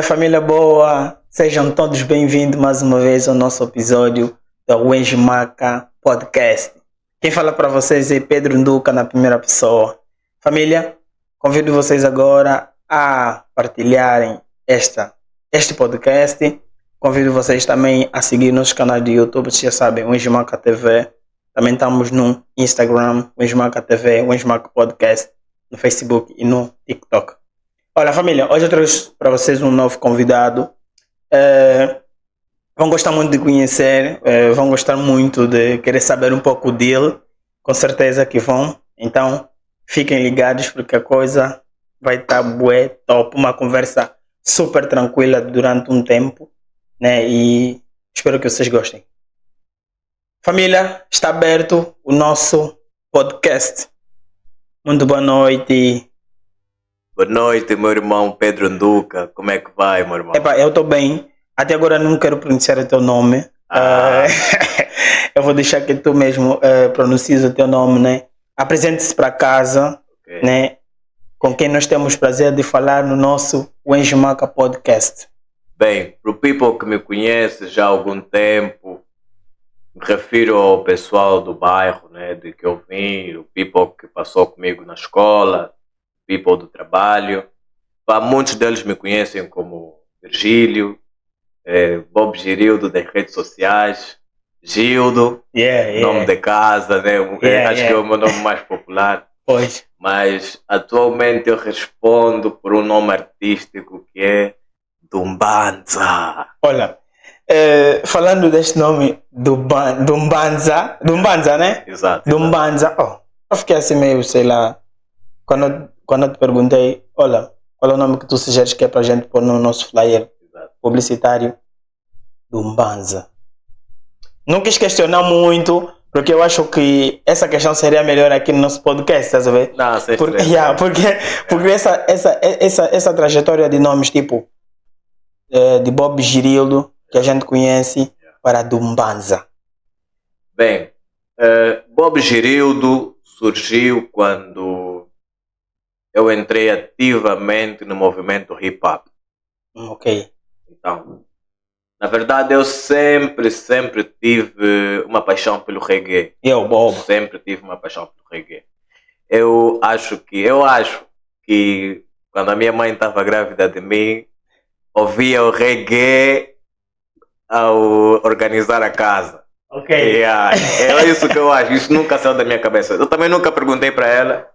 Família boa, sejam todos bem-vindos mais uma vez ao nosso episódio da Wenjimaka Podcast. Quem fala para vocês é Pedro Nduka na primeira pessoa. Família, convido vocês agora a partilharem este podcast. Convido vocês também a seguir nosso canal de YouTube, vocês já sabem, Wenjimaka TV. Também estamos no Instagram, Wenjimaka TV, Wenjimaka Podcast, no Facebook e no TikTok. Olha, família, hoje eu trouxe para vocês um novo convidado. Vão gostar muito de conhecer, vão gostar muito de querer saber um pouco dele. Com certeza que vão. Então, fiquem ligados porque a coisa vai estar bué, top. Uma conversa super tranquila durante um tempo, né? E espero que vocês gostem. Família, está aberto o nosso podcast. Muito boa noite. Boa noite, meu irmão Pedro Nduka. Como é que vai, meu irmão? Eu estou bem. Até agora não quero pronunciar o teu nome. Eu vou deixar que tu mesmo pronuncies o teu nome, né? Apresente-se para casa, Okay. né? Com quem nós temos prazer de falar no nosso Wenjimaka Podcast. Bem, para o people que me conhece já há algum tempo, me refiro ao pessoal do bairro, né, de que eu vim, o people que passou comigo na escola, people do trabalho. Muitos deles me conhecem como Virgílio, Bob Girildo das redes sociais, Gildo, nome de casa, né? Acho que é o meu nome mais popular. Pois. Mas atualmente eu respondo por um nome artístico que é Dumbanza. Olha, falando deste nome Dumbanza, né? Exato. Dumbanza, eu fiquei assim meio, sei lá, quando eu te perguntei, olha, qual é o nome que tu sugeres que é para a gente pôr no nosso flyer publicitário? Dumbanza. Não quis questionar muito, porque eu acho que essa questão seria melhor aqui no nosso podcast, estás a ver? Não, sem porque stress. essa trajetória de nomes tipo de Bob Girildo, que a gente conhece, para Dumbanza. Bem, Bob Girildo surgiu quando eu entrei ativamente no movimento hip-hop. Ok. Então, na verdade, eu sempre tive uma paixão pelo reggae. Bob. Sempre tive uma paixão pelo reggae. Eu acho que quando a minha mãe estava grávida de mim, ouvia o reggae ao organizar a casa. Ok. É isso que eu acho. Isso nunca saiu da minha cabeça. Eu também nunca perguntei para ela.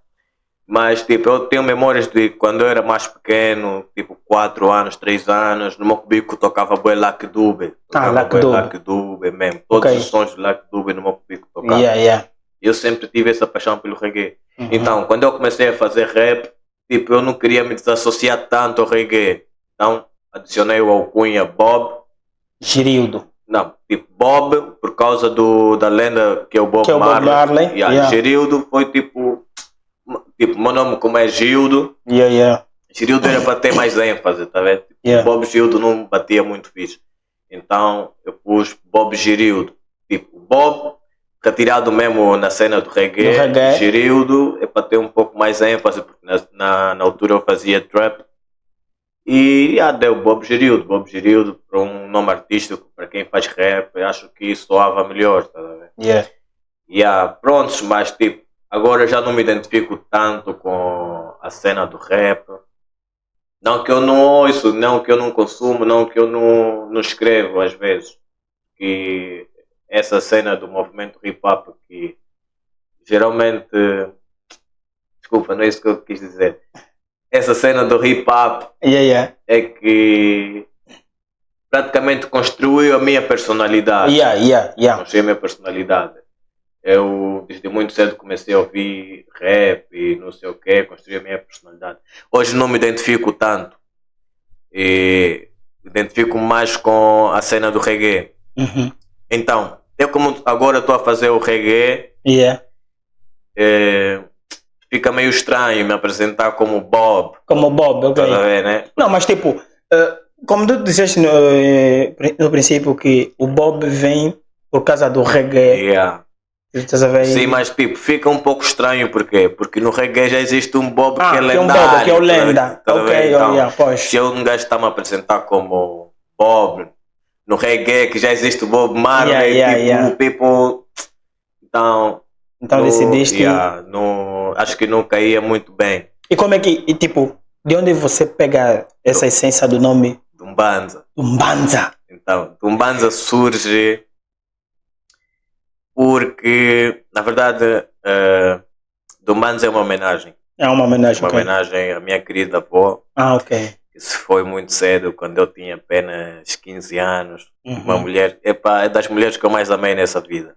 Mas, tipo, eu tenho memórias de quando eu era mais pequeno, tipo, 4 anos, 3 anos, no meu cubico tocava bué Lucky Dube. Lucky Dube mesmo. Todos os sons de Lucky Dube no meu cubico tocavam. Eu sempre tive essa paixão pelo reggae. Uhum. Então, quando eu comecei a fazer rap, tipo, eu não queria me desassociar tanto ao reggae. Então, adicionei o alcunha Bob Girildo. Não, tipo, Bob, por causa da lenda que é o Bob Marley. Girildo foi tipo, meu nome como é Gildo. Girildo era para ter mais ênfase, tá vendo? Bob Gildo não batia muito fixe. Então eu pus Bob Girildo. Tipo, Bob, retirado mesmo na cena do reggae. Girildo é para ter um pouco mais ênfase, porque na altura eu fazia trap. E deu Bob Girildo para um nome artístico, para quem faz rap, eu acho que soava melhor, tá vendo? Prontos, mas tipo, agora eu já não me identifico tanto com a cena do rap. Não que eu não ouço, não que eu não consumo, não que eu não escrevo às vezes. Que essa cena do movimento hip hop que geralmente... Desculpa, não é isso que eu quis dizer. Essa cena do hip hop é que praticamente construiu a minha personalidade. Construiu a minha personalidade. Eu desde muito cedo comecei a ouvir rap e não sei o que, construí a minha personalidade. Hoje não me identifico tanto. E identifico mais com a cena do reggae. Uhum. Então, eu como agora estou a fazer o reggae, fica meio estranho me apresentar como Bob. Como Bob, ok. Tá a ver, né? Não, mas tipo, como tu disseste no princípio que o Bob vem por causa do reggae. Sim, mas tipo, fica um pouco estranho, porque no reggae já existe um bob que é lendário. Um bob, que é o lenda. Ok, então, pois. se um gajo está-me a apresentar como bob, no reggae que já existe o Bob Marley, people... Então decidiste... acho que não caía muito bem. E como é que, tipo, de onde você pega essa essência do nome? Dumbanza. Então, Dumbanza surge porque, na verdade, Dumbanza é uma homenagem. É uma homenagem, Uma homenagem à minha querida avó. Ok. Que se foi muito cedo, quando eu tinha apenas 15 anos. Uma mulher, é das mulheres que eu mais amei nessa vida.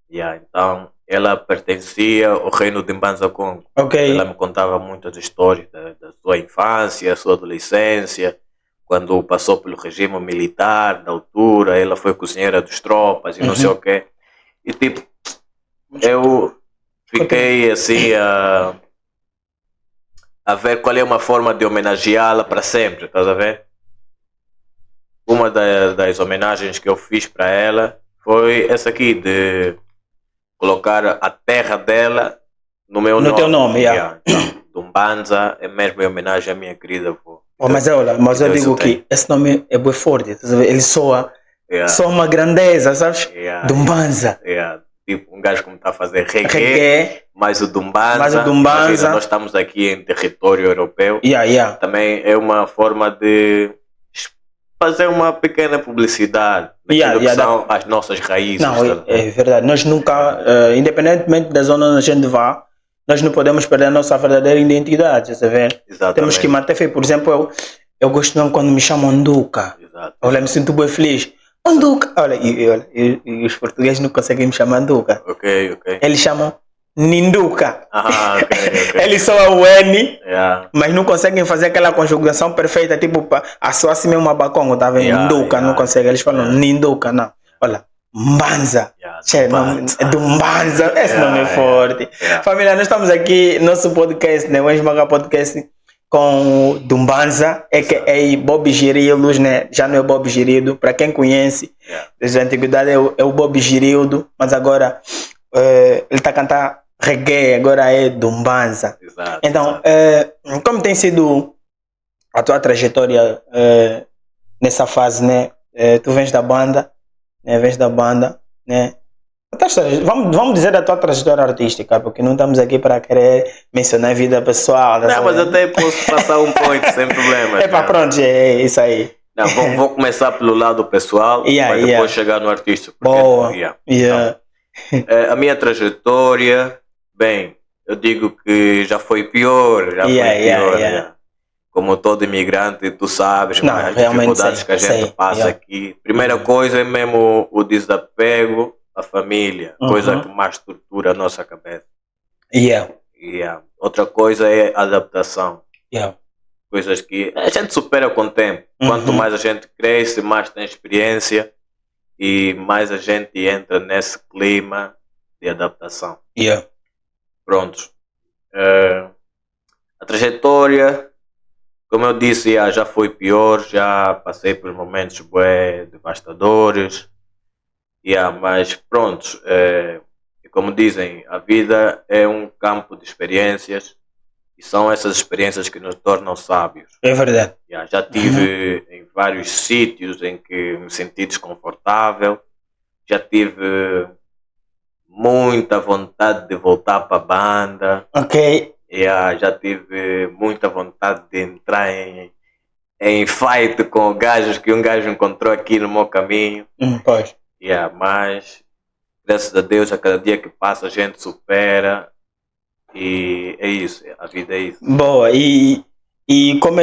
Então, ela pertencia ao reino de Mbanza Congo. Ela me contava muitas histórias da sua infância, sua adolescência, quando passou pelo regime militar, da altura, ela foi cozinheira dos tropas e não sei o quê. E tipo, eu fiquei assim a ver qual é uma forma de homenageá-la para sempre, estás a ver? Uma das homenagens que eu fiz para ela foi essa aqui, de colocar a terra dela no meu nome. No teu nome, Então, Dumbanza é mesmo em homenagem à minha querida avó. Mas eu digo que esse nome é bem forte, ele soa uma grandeza, sabes? Dumbanza. Tipo, um gajo como está a fazer reggae, mas o Dumbanza. Imagina, nós estamos aqui em território europeu. Também é uma forma de fazer uma pequena publicidade daquilo que são as nossas raízes. Não, é verdade. Nós nunca, independentemente da zona onde a gente vá, nós não podemos perder a nossa verdadeira identidade, tá vendo? Exatamente. Temos que manter, por exemplo, eu gosto mesmo quando me chamam Nduka. Olha, me sinto bem feliz. Nduka! Olha, e os portugueses não conseguem me chamar Nduka. Ok. Eles chamam Ninduka. Ok. Eles são o N, mas não conseguem fazer aquela conjugação perfeita, tipo, a sua assim mesmo a Bacongo, tá vendo? Nduka, não consegue. Eles falam Ninduka, não. Olha, Mbanza. Dumbanza. Esse nome é forte. Família, nós estamos aqui, nosso podcast, né? O Enjmaga Podcast, com Dumbanza, a.k.a. Bob Girildo, né? Já não é Bob Girildo. Para quem conhece, desde a antiguidade é o Bob Girildo, mas agora ele está a cantar reggae, agora é Dumbanza. Então, como tem sido a tua trajetória nessa fase, né? Tu vens da banda, né? Vamos dizer da tua trajetória artística, porque não estamos aqui para querer mencionar a vida pessoal. Não, mas até posso passar um point sem problema. Pronto, é isso aí. Não, vou começar pelo lado pessoal, para depois chegar no artista. Boa. Então, a minha trajetória, bem, eu digo que já foi pior. Como todo imigrante, tu sabes, as dificuldades que a gente passa aqui. Primeira coisa é mesmo o desapego à família, coisa que mais tortura a nossa cabeça. Outra coisa é a adaptação. Coisas que a gente supera com o tempo. Quanto mais a gente cresce, mais tem experiência e mais a gente entra nesse clima de adaptação. Prontos. A trajetória, como eu disse, já foi pior, já passei por momentos bem devastadores, mas pronto, como dizem, a vida é um campo de experiências e são essas experiências que nos tornam sábios. É verdade. Já estive em vários sítios em que me senti desconfortável, já tive muita vontade de voltar para a banda. Já tive muita vontade de entrar em fight com gajos que um gajo encontrou aqui no meu caminho. Mas graças a Deus, a cada dia que passa a gente supera e é isso, a vida é isso. Boa, e como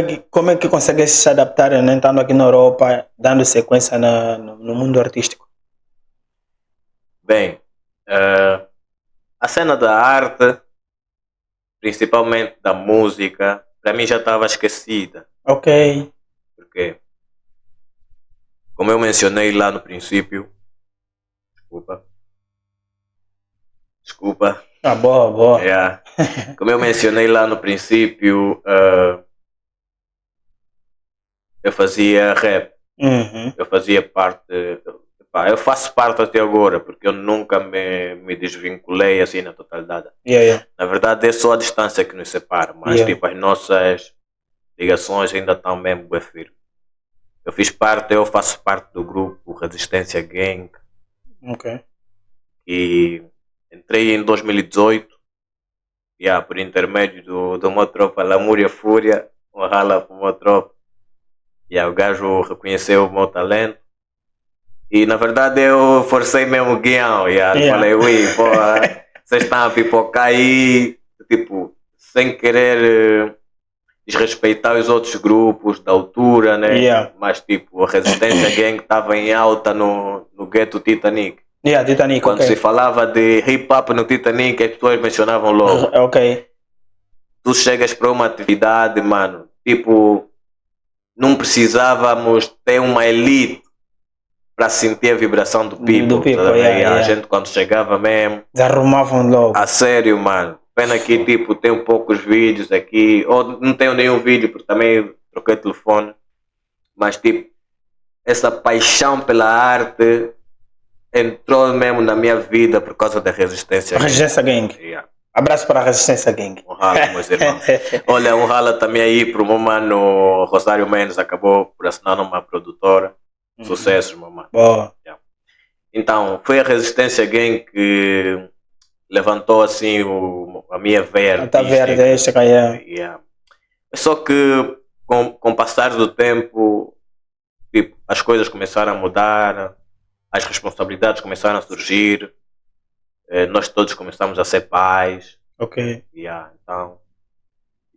é que consegue se adaptar, né, estando aqui na Europa, dando sequência no mundo artístico? Bem, a cena da arte, principalmente da música, para mim já estava esquecida. Porque, como eu mencionei lá no princípio, desculpa. Boa. Como eu mencionei lá no princípio, eu fazia rap. Eu fazia parte, eu faço parte até agora, porque eu nunca me desvinculei assim na totalidade. Na verdade é só a distância que nos separa, mas tipo, as nossas ligações ainda estão mesmo bem firmes. Eu faço parte do grupo Resistência Gang. Ok. E entrei em 2018, por intermédio do meu tropa Lamúria Fúria, uma rala para o meu tropa. O gajo reconheceu o meu talento. E na verdade eu forcei mesmo o guião. Falei, vocês estão a pipocar aí, tipo, sem querer desrespeitar os outros grupos da altura, né? Mas tipo, a Resistência Gang estava em alta no gueto Titanic. Titanic. Quando se falava de hip hop no Titanic, as pessoas mencionavam logo. Tu chegas para uma atividade, mano, tipo, não precisávamos ter uma elite para sentir a vibração do people. A gente quando chegava mesmo, desarrumavam logo. A sério, mano. Pena que tipo, tenho poucos vídeos aqui, ou não tenho nenhum vídeo porque também troquei telefone, mas tipo, essa paixão pela arte entrou mesmo na minha vida por causa da Resistência Gang. Abraço para a Resistência Gang. Um rala, meus irmãos. Olha, um rala também aí para o meu mano Rosário Mendes, acabou por assinar numa produtora. Sucesso, meu mano. Então, foi a Resistência Gang que levantou assim a minha veia artística. Só que com o passar do tempo, tipo, as coisas começaram a mudar, as responsabilidades começaram a surgir, nós todos começamos a ser pais. Então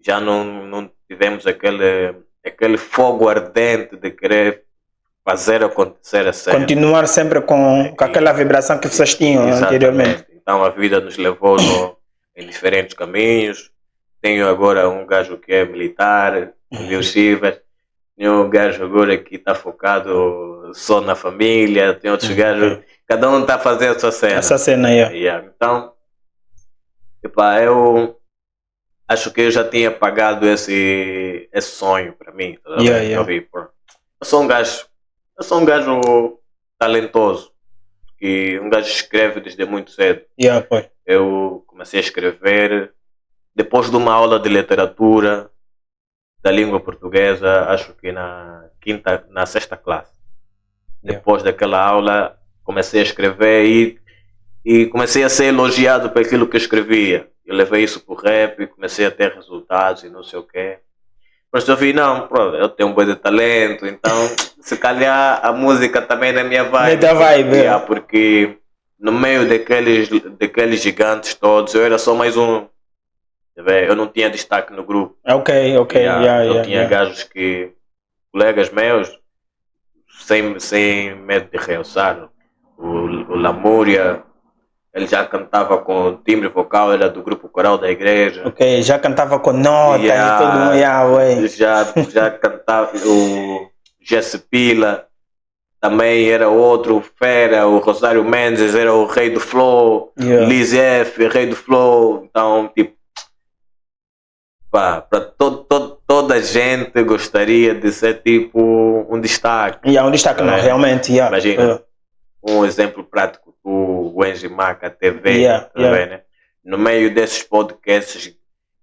já não tivemos aquele fogo ardente de querer fazer acontecer a cena. Continuar sempre com aquela vibração que vocês tinham anteriormente. Então a vida nos levou em diferentes caminhos. Tenho agora um gajo que é militar, viu Chivas. Tenho um gajo agora que está focado só na família. Tem outros gajos, cada um está a fazer a sua cena. Essa cena aí. Então, eu acho que eu já tinha pagado esse sonho para mim. Eu sou um gajo talentoso. E um gajo escreve desde muito cedo. Eu comecei a escrever depois de uma aula de literatura da língua portuguesa, acho que na sexta classe. Depois daquela aula comecei a escrever e comecei a ser elogiado por aquilo que eu escrevia. Eu levei isso para o rap e comecei a ter resultados e não sei o quê. Mas eu vi, eu tenho um bom de talento, então se calhar a música também é na minha vibe. Porque no meio daqueles gigantes todos, eu era só mais um. Eu não tinha destaque no grupo. Eu tinha gajos colegas meus, sem medo de realçar. O Lamúria, ele já cantava com timbre vocal, era do grupo coral da igreja. Já cantava com nota e todo mundo. Já cantava. O Jesse Pila também era outro fera. O Rosário Mendes era o rei do flow. Liz F, rei do flow. Então, tipo, para toda a gente gostaria de ser tipo um destaque. Um destaque, não, realmente. Imagina, um exemplo prático. O Enjimaca TV, né? No meio desses podcasts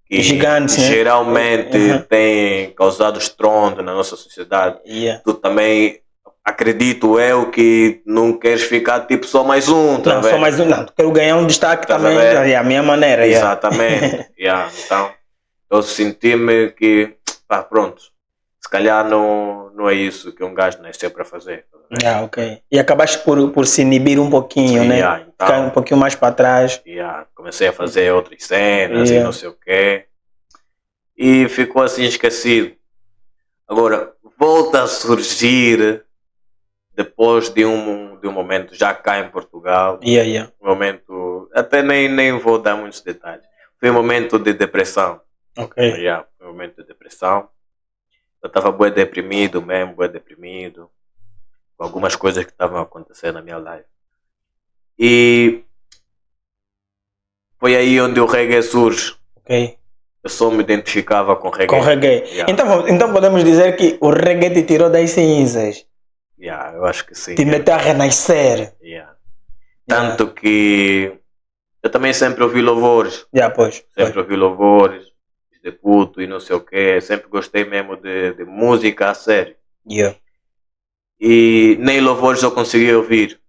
que gigantes, geralmente têm causado estrondo na nossa sociedade, tu também, acredito eu, que não queres ficar tipo só mais um, não, só mais um, não, quero ganhar um destaque também, a minha maneira. Exatamente. Então, eu senti-me que, pronto, se calhar não é isso que um gajo nasceu para fazer. E acabaste por se inibir um pouquinho, né? Então, ficar um pouquinho mais para trás. Comecei a fazer outras cenas e não sei o quê. E ficou assim esquecido. Agora, volta a surgir depois de um momento, já cá em Portugal. Um momento, até nem vou dar muitos detalhes. Foi um momento de depressão. Foi um momento de depressão. Eu estava bem deprimido mesmo, com algumas coisas que estavam acontecendo na minha life. E foi aí onde o reggae surge. Eu só me identificava com reggae. Então podemos dizer que o reggae te tirou das cinzas. Eu acho que sim. Te meteu a renascer. Tanto que eu também sempre ouvi louvores. Sempre ouvi louvores de culto e não sei o quê. Sempre gostei mesmo de música a sério. E nem louvores eu consegui ouvir.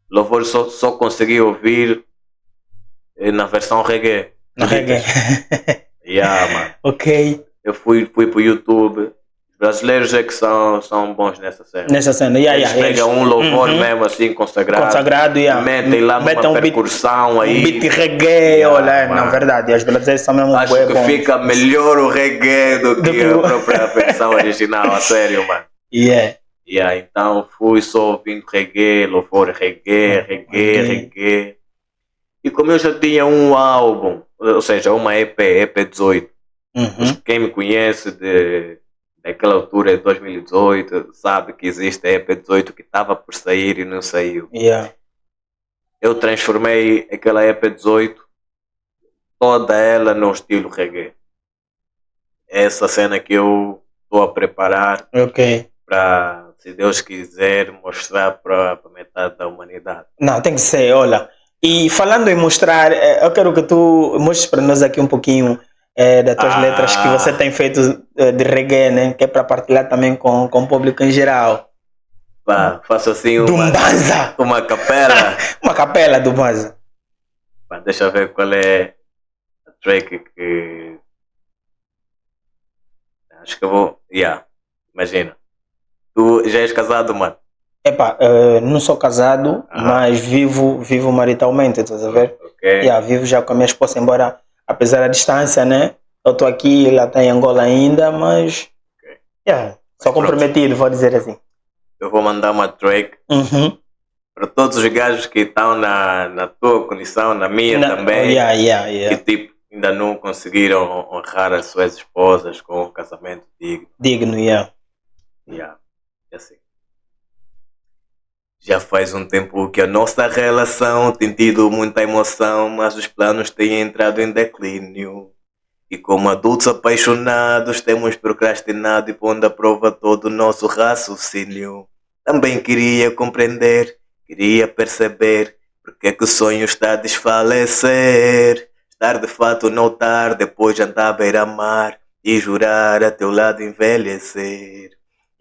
Louvores só consegui ouvir na versão reggae. No reggae. Mano. Ok. Eu fui pro YouTube. Os brasileiros é que são bons nessa cena. Eles pegam um louvor mesmo assim consagrado. Metem lá uma percussão aí. Um beat reggae, olha, na verdade, as brasileiras são mesmo acho que bons. Fica melhor o reggae do que a própria versão original, a sério, mano. Então fui só ouvindo reggae, louvor reggae. E como eu já tinha um álbum, ou seja, uma EP 18, quem me conhece daquela altura de 2018 sabe que existe a EP 18 que estava por sair e não saiu. Eu transformei aquela EP 18 toda ela no estilo reggae. Essa cena que eu estou a preparar para, se Deus quiser, mostrar para metade da humanidade. Não, tem que ser, olha. E falando em mostrar, eu quero que tu mostres para nós aqui um pouquinho das tuas letras que você tem feito de reggae, né? Que é para partilhar também com o público em geral. Faço assim uma capela. Uma capela do Mbanza. Deixa eu ver qual é a track que... Acho que eu vou... Imagina. Tu já és casado, mano? Não sou casado, mas vivo maritalmente, estás a ver? Vivo já com a minha esposa, embora, apesar da distância, né? Eu estou aqui, ela está em Angola ainda, mas... sou comprometido, vou dizer assim. Eu vou mandar uma track para todos os gajos que estão na tua condição, na minha também. Que tipo, ainda não conseguiram honrar as suas esposas com um casamento digno. Assim. Já faz um tempo que a nossa relação tem tido muita emoção, mas os planos têm entrado em declínio. E como adultos apaixonados temos procrastinado e pondo à prova todo o nosso raciocínio. Também queria compreender, queria perceber porque é que o sonho está a desfalecer. Estar de fato não estar, depois de andar à beira-mar e jurar a teu lado envelhecer.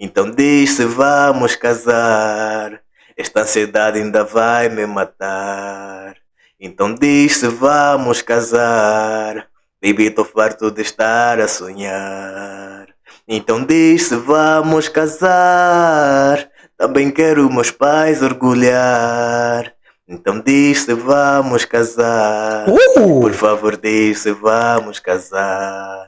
Então diz se vamos casar, esta ansiedade ainda vai me matar. Então diz se vamos casar, baby, tô farto de estar a sonhar. Então diz se vamos casar, também quero meus pais orgulhar. Então diz se vamos casar, por favor diz se vamos casar.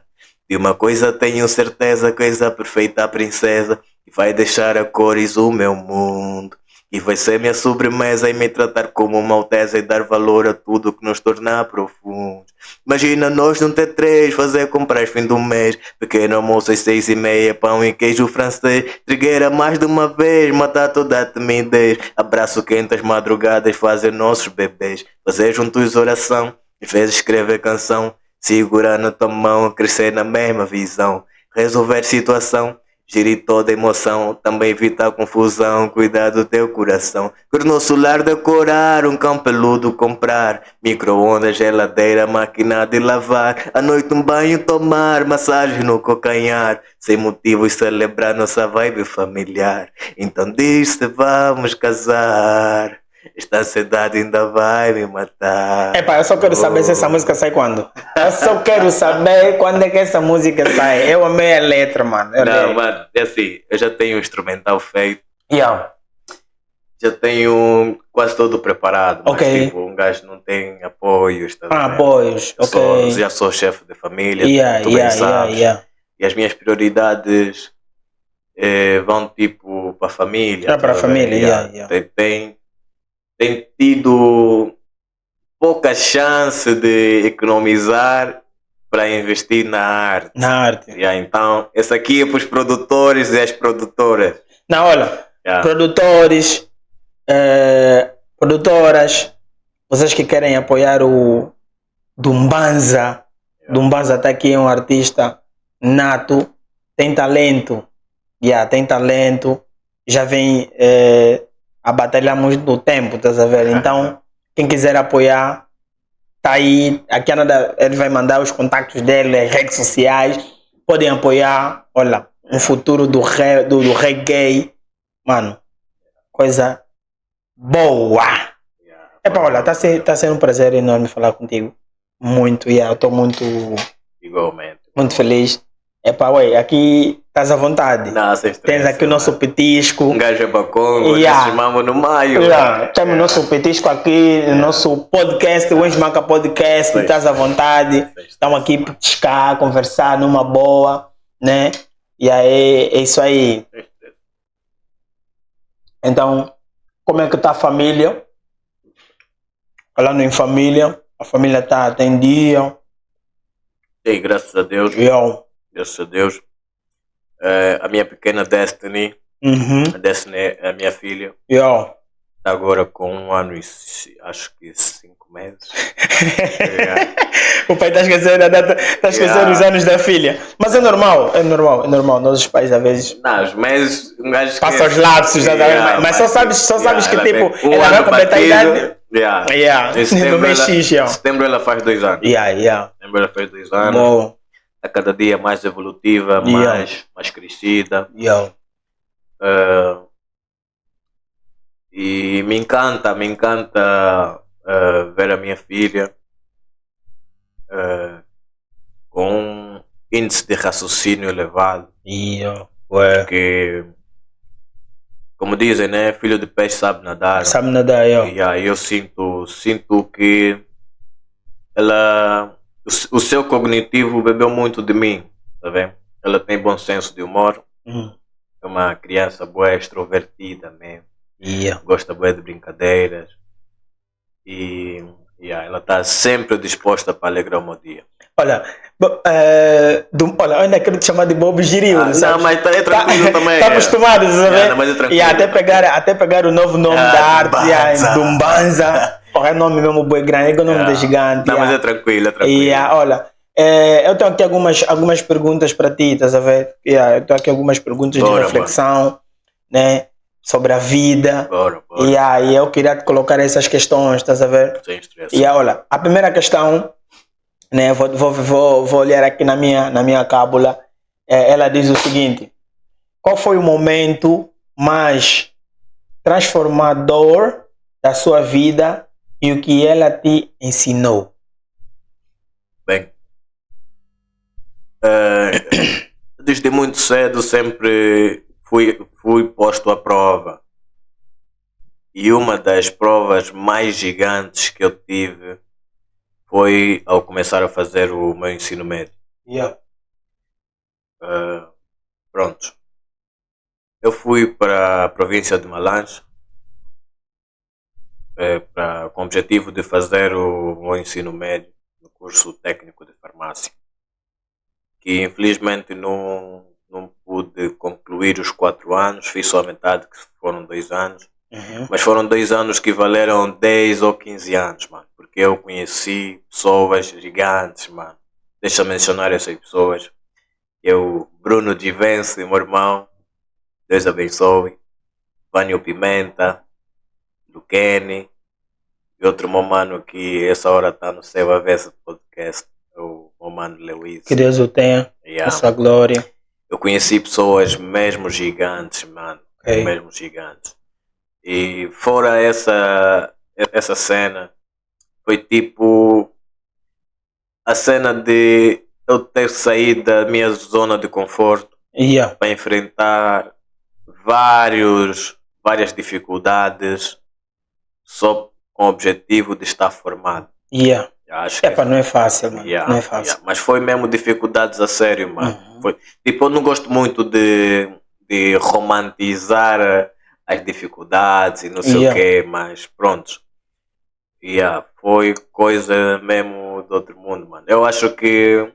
De uma coisa tenho certeza, coisa perfeita, a princesa, que vai deixar a cores o meu mundo. E vai ser minha sobremesa e me tratar como uma alteza e dar valor a tudo que nos torna profundos. Imagina nós não ter 3, fazer compras fim do mês. Pequeno almoço às 6:30, pão e queijo francês. Trigueira mais de uma vez, matar toda a timidez. Abraço quente às madrugadas, fazer nossos bebês. Fazer juntos oração, às vezes escrever canção. Segurar na tua mão, crescer na mesma visão. Resolver situação, gerir toda emoção, também evitar confusão, cuidar do teu coração. Quero no solar decorar, um cão peludo comprar, micro-ondas, geladeira, máquina de lavar, à noite um banho tomar, massagem no calcanhar, sem motivos celebrar nossa vibe familiar. Então diz se vamos casar, esta ansiedade ainda vai me matar. Eu só quero saber se essa música sai quando. Eu só quero saber quando é que essa música sai. Eu amei a letra, mano. Mano, é assim, eu já tenho o instrumental feito. Já tenho quase todo preparado. Mas tipo, um gajo não tem apoios. Apoios, já sou chefe de família, tu bem sabes. E as minhas prioridades vão tipo para a família. Para a família, Tem tido pouca chance de economizar para investir na arte. Então, esse aqui é para os produtores e as produtoras. Não, olha, produtores, produtoras, vocês que querem apoiar o Mbanza. Mbanza está aqui, é um artista nato, tem talento. Tem talento. já vem a batalhar muito tempo, estás a ver? Então, quem quiser apoiar, tá aí. A Canada, ele vai mandar os contactos dele, as redes sociais. Podem apoiar. Olha, o futuro do reggae. Mano, coisa boa. Olha, tá sendo um prazer enorme falar contigo. Muito, eu tô muito... Igualmente. Muito feliz. Aqui estás à vontade. Tens aqui o nosso petisco. Um gajo é bacon, chamamos no maio. Temos o nosso petisco aqui, no nosso podcast, o Enjmaca Podcast. Estás à vontade. Estamos aqui para petiscar, conversar numa boa, né? E aí, é isso aí. Então, como é que está a família? Falando em família, a família está em dia. Sim, graças a Deus. Graças a Deus. A minha pequena Destiny. A Destiny é a minha filha. Está agora com 1 ano e acho que 5 meses. O pai está esquecendo a data, está esquecendo os anos da filha. Mas é normal. Nós os pais às vezes. Não, os meses um gajo passa os lapsos, mas só sabes que tipo, ela vai completar a idade. No mês X, setembro ela faz 2 anos. Setembro ela faz 2 anos. Bom. A cada dia mais evolutiva, mais crescida. E me encanta ver a minha filha com um índice de raciocínio elevado. Porque, como dizem, né? Filho de peixe sabe nadar. Eu sinto que ela, o seu cognitivo bebeu muito de mim, tá vendo? Ela tem bom senso de humor. É uma criança boa, extrovertida mesmo. Gosta boa de brincadeiras. E ela está sempre disposta para alegrar o meu dia. Olha, eu ainda quero te chamar de Bob Girildo. Não, mas é tranquilo também. Está acostumado, sabe? Mas é tranquilo. E até pegar o novo nome da arte, Dumbanza. É nome mesmo boi grande, é o nome da gigante. Não, mas é tranquilo. Olha, eu tenho aqui algumas perguntas para ti, estás a ver? Eu tenho aqui algumas perguntas de reflexão, né? Sobre a vida. E aí eu queria te colocar essas questões, estás a ver? Sem estresse. E olha, a primeira questão, né? Vou olhar aqui na minha cábula. Ela diz o seguinte: qual foi o momento mais transformador da sua vida e o que ela te ensinou? Bem, desde muito cedo sempre fui posto à prova. E uma das provas mais gigantes que eu tive foi ao começar a fazer o meu ensino médio. Pronto. Eu fui para a província de Malange com o objetivo de fazer o meu ensino médio no curso técnico de farmácia, que infelizmente não pude concluir os 4 anos, fiz só a metade, que foram 2 anos. Mas foram 2 anos que valeram 10 ou 15 anos, mano, porque eu conheci pessoas gigantes, mano. Deixa eu mencionar essas pessoas. Bruno Givense, meu irmão, Deus abençoe. Vânio Pimenta, do Kenny, e outro meu mano que essa hora está no céu a ver esse podcast, o meu mano Lewis. Que Deus o tenha, a sua glória. Eu conheci pessoas mesmo gigantes, mano, mesmo gigantes. E fora essa cena, foi tipo a cena de eu ter saído da minha zona de conforto para enfrentar várias dificuldades só com o objetivo de estar formado. Acho que não é fácil, mano. Não é fácil. Mas foi mesmo dificuldades a sério, mano. Foi, tipo, eu não gosto muito de romantizar as dificuldades e não sei o quê, mas pronto. Foi coisa mesmo do outro mundo, mano. Eu acho que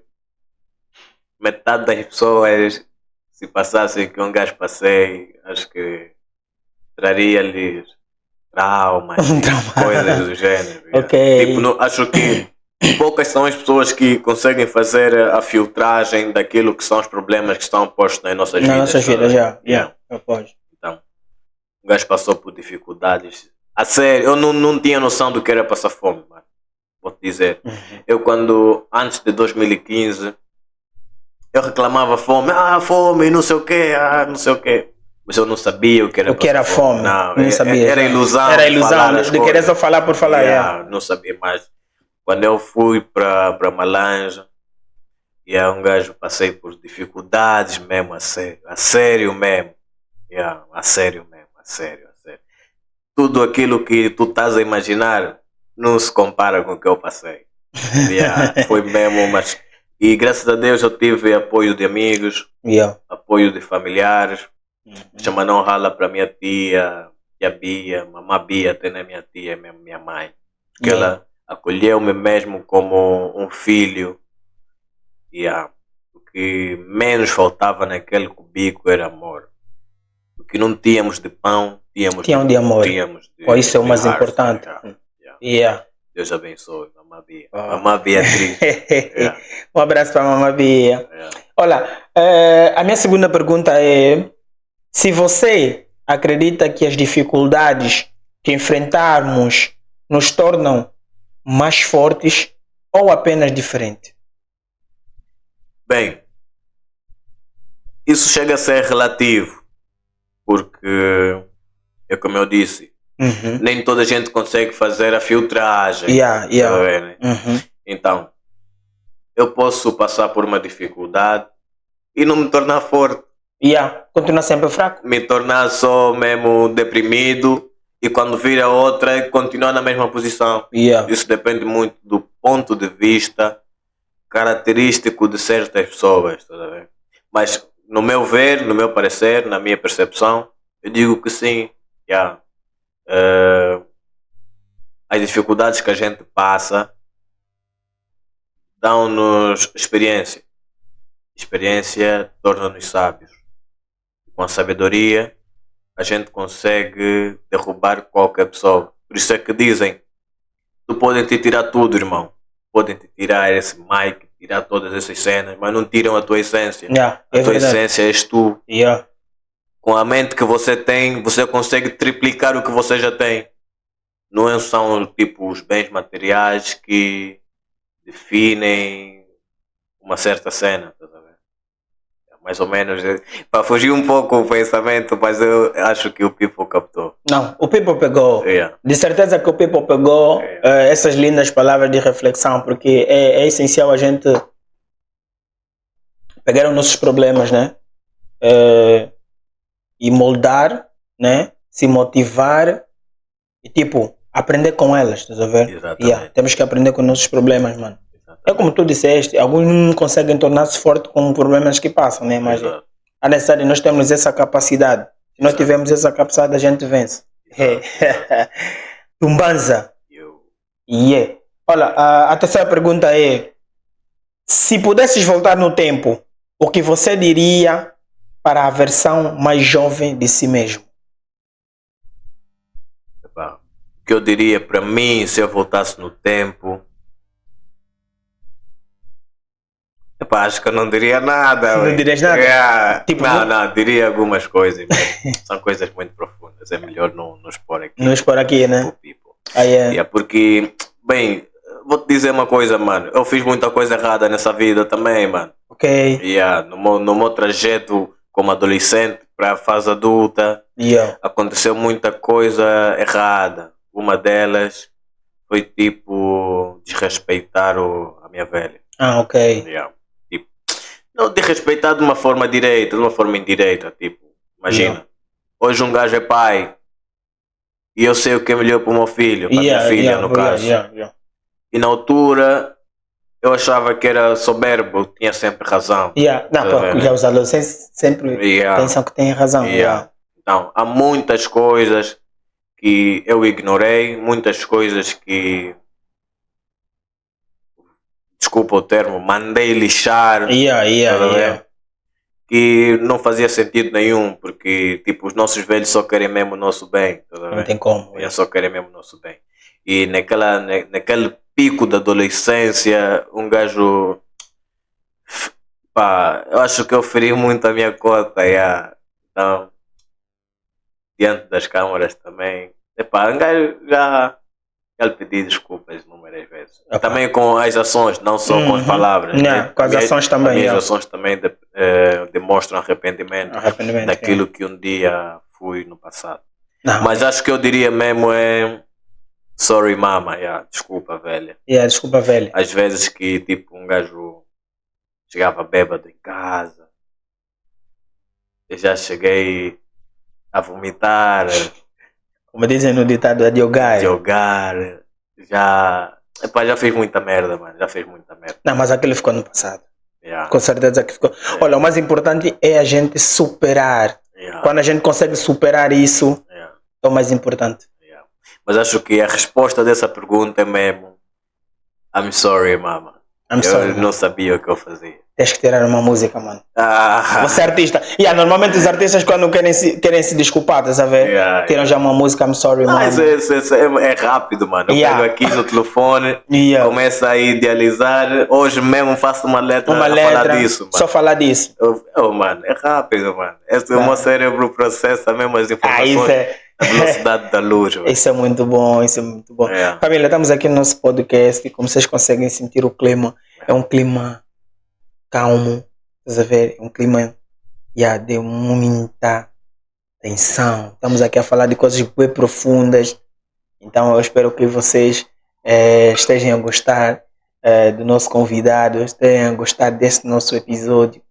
metade das pessoas, se passassem que um gajo passei, acho que traria-lhes traumas, coisas do gênero. Tipo, acho que poucas são as pessoas que conseguem fazer a filtragem daquilo que são os problemas que estão postos nas nossas vidas. Nas nossas vidas, Então, O gajo passou por dificuldades. A sério, eu não tinha noção do que era passar fome, mano. Vou-te dizer. Eu antes de 2015, eu reclamava fome. Fome, não sei o quê, não sei o quê. Mas eu não sabia o que era o que era fome. Não sabia. Era ilusão. Era ilusão de querer só falar por falar. Não sabia mais. Quando eu fui para Malanja, um gajo passei por dificuldades mesmo, a sério mesmo. A sério mesmo, a sério. Tudo aquilo que tu estás a imaginar não se compara com o que eu passei. Foi mesmo, mas... E graças a Deus eu tive apoio de amigos, apoio de familiares. Chama não rala para minha tia Bia, mamãe Bia, até na minha tia, minha mãe. Porque ela acolheu-me mesmo como um filho. O que menos faltava naquele cubículo era amor. O que não tínhamos de pão, tínhamos de amor. Isso é o mais importante. Deus abençoe, mamãe Bia. Mamãe Beatriz. Um abraço para a mamãe Bia. Olha, a minha segunda pergunta é: se você acredita que as dificuldades que enfrentarmos nos tornam mais fortes ou apenas diferentes? Bem, isso chega a ser relativo, porque é como eu disse, nem toda a gente consegue fazer a filtragem. Então, eu posso passar por uma dificuldade e não me tornar forte. Continua sempre fraco. Me tornar só mesmo deprimido e quando vir a outra continuar na mesma posição. Isso depende muito do ponto de vista característico de certas pessoas. Tá vendo? Mas no meu ver, no meu parecer, na minha percepção, eu digo que sim. As dificuldades que a gente passa dão-nos experiência. Experiência torna-nos sábios. Com a sabedoria, a gente consegue derrubar qualquer pessoa. Por isso é que dizem: tu podem te tirar tudo, irmão. Podem te tirar esse mic, tirar todas essas cenas, mas não tiram a tua essência. A tua essência és tu. Com a mente que você tem, você consegue triplicar o que você já tem. Não são tipo os bens materiais que definem uma certa cena. Mais ou menos, para fugir um pouco o pensamento, mas eu acho que o People captou. Não, o People pegou. De certeza que o People pegou essas lindas palavras de reflexão, porque é essencial a gente pegar os nossos problemas, né? E moldar, né? Se motivar e tipo, aprender com elas, estás a ver? Temos que aprender com os nossos problemas, mano. É como tu disseste, alguns não conseguem tornar-se fortes com problemas que passam, né? Mas é necessário, nós temos essa capacidade. Se nós tivermos essa capacidade, a gente vence. Tumbanza. Olha, a terceira pergunta é: se pudesses voltar no tempo, o que você diria para a versão mais jovem de si mesmo? O que eu diria para mim, se eu voltasse no tempo... acho que eu não diria nada. Não dirias nada? Tipo, não, diria algumas coisas. São coisas muito profundas. É melhor não expor aqui. Não expor aqui, né? Porque, bem, vou-te dizer uma coisa, mano. Eu fiz muita coisa errada nessa vida também, mano. No meu trajeto como adolescente para a fase adulta, aconteceu muita coisa errada. Uma delas foi tipo desrespeitar a minha velha. Não desrespeitar de uma forma direita, de uma forma indireta. Tipo, imagina, hoje um gajo é pai e eu sei o que é melhor para o meu filho, para a minha filha, no caso. E na altura eu achava que era soberbo, tinha sempre razão. Os adolescentes sempre pensam que têm razão. Então, há muitas coisas que eu ignorei, muitas coisas que, desculpa o termo, mandei lixar, que não fazia sentido nenhum, porque tipo, os nossos velhos só querem mesmo o nosso bem. Não tem como. Só querem mesmo o nosso bem. E naquele pico da adolescência, um gajo... eu acho que eu feri muito a minha cota. Então, diante das câmaras também. Epá, um gajo já lhe pedi desculpas inúmeras vezes. Também com as ações, não só com as palavras. Né? Com as ações também. As ações também demonstram arrependimento daquilo que um dia fui no passado. Não, mas acho que eu diria mesmo sorry mama, desculpa velha. Desculpa velha. Às vezes que tipo um gajo chegava bêbado em casa, eu já cheguei a vomitar. Como dizem no ditado, a diogar. Já fiz muita merda, mano. Já fiz muita merda. Não, mas aquilo ficou no passado. Com certeza que ficou. Olha, o mais importante é a gente superar. Quando a gente consegue superar isso, é o mais importante. Mas acho que a resposta dessa pergunta é mesmo I'm sorry, mama. Eu não sabia o que eu fazia. Tens que tirar uma música, mano. Você é artista. Normalmente os artistas quando querem se desculpar, estás a ver? Tiram já uma música, I'm sorry, mano. Mas é rápido, mano. Eu pego aqui no telefone, começo a idealizar. Hoje mesmo faço uma letra a falar disso, mano. Só falar disso. Mano, é rápido, mano. O meu cérebro processa mesmo as informações. A velocidade da luz. Isso é muito bom, Família, estamos aqui no nosso podcast e como vocês conseguem sentir o clima, é um clima calmo, estás a ver? É um clima de muita tensão. Estamos aqui a falar de coisas bem profundas, então eu espero que vocês estejam a gostar do nosso convidado, estejam a gostar deste nosso episódio,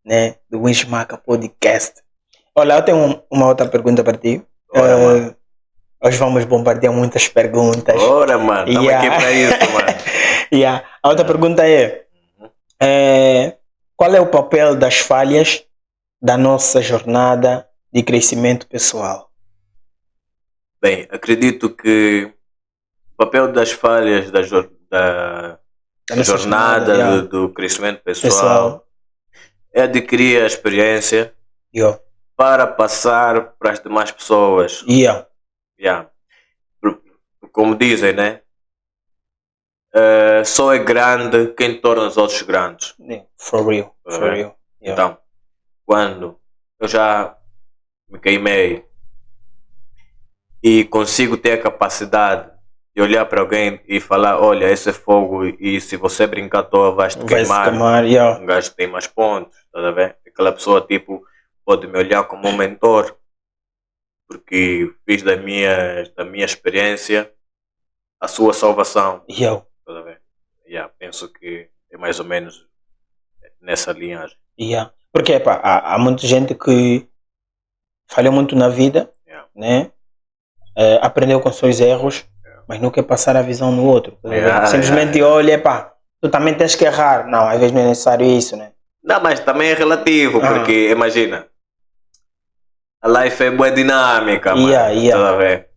né, do Wensmaka Podcast. Olha, eu tenho uma outra pergunta para ti. Hoje vamos bombardear muitas perguntas. Bora, mano, estamos aqui para isso, mano. A outra pergunta qual é o papel das falhas da nossa jornada de crescimento pessoal? Bem, acredito que o papel das falhas da jornada do crescimento pessoal é adquirir a experiência para passar para as demais pessoas. Como dizem, né? Só é grande quem torna os outros grandes. For real. Então, quando eu já me queimei e consigo ter a capacidade de olhar para alguém e falar, olha, esse é fogo e se você brincar à toa vais te queimar. Um gajo tem mais pontos, tá a ver? Aquela pessoa tipo pode me olhar como um mentor porque fiz da minha experiência a sua salvação. Tá a ver? Penso que é mais ou menos nessa linhagem. Porque há muita gente que falhou muito na vida, né? Aprendeu com seus erros, mas não quer passar a visão no outro. Simplesmente olha, tu também tens que errar. Não, às vezes não é necessário isso, né? Não, mas também é relativo, porque imagina, a life é boa dinâmica, mano. Tá a ver?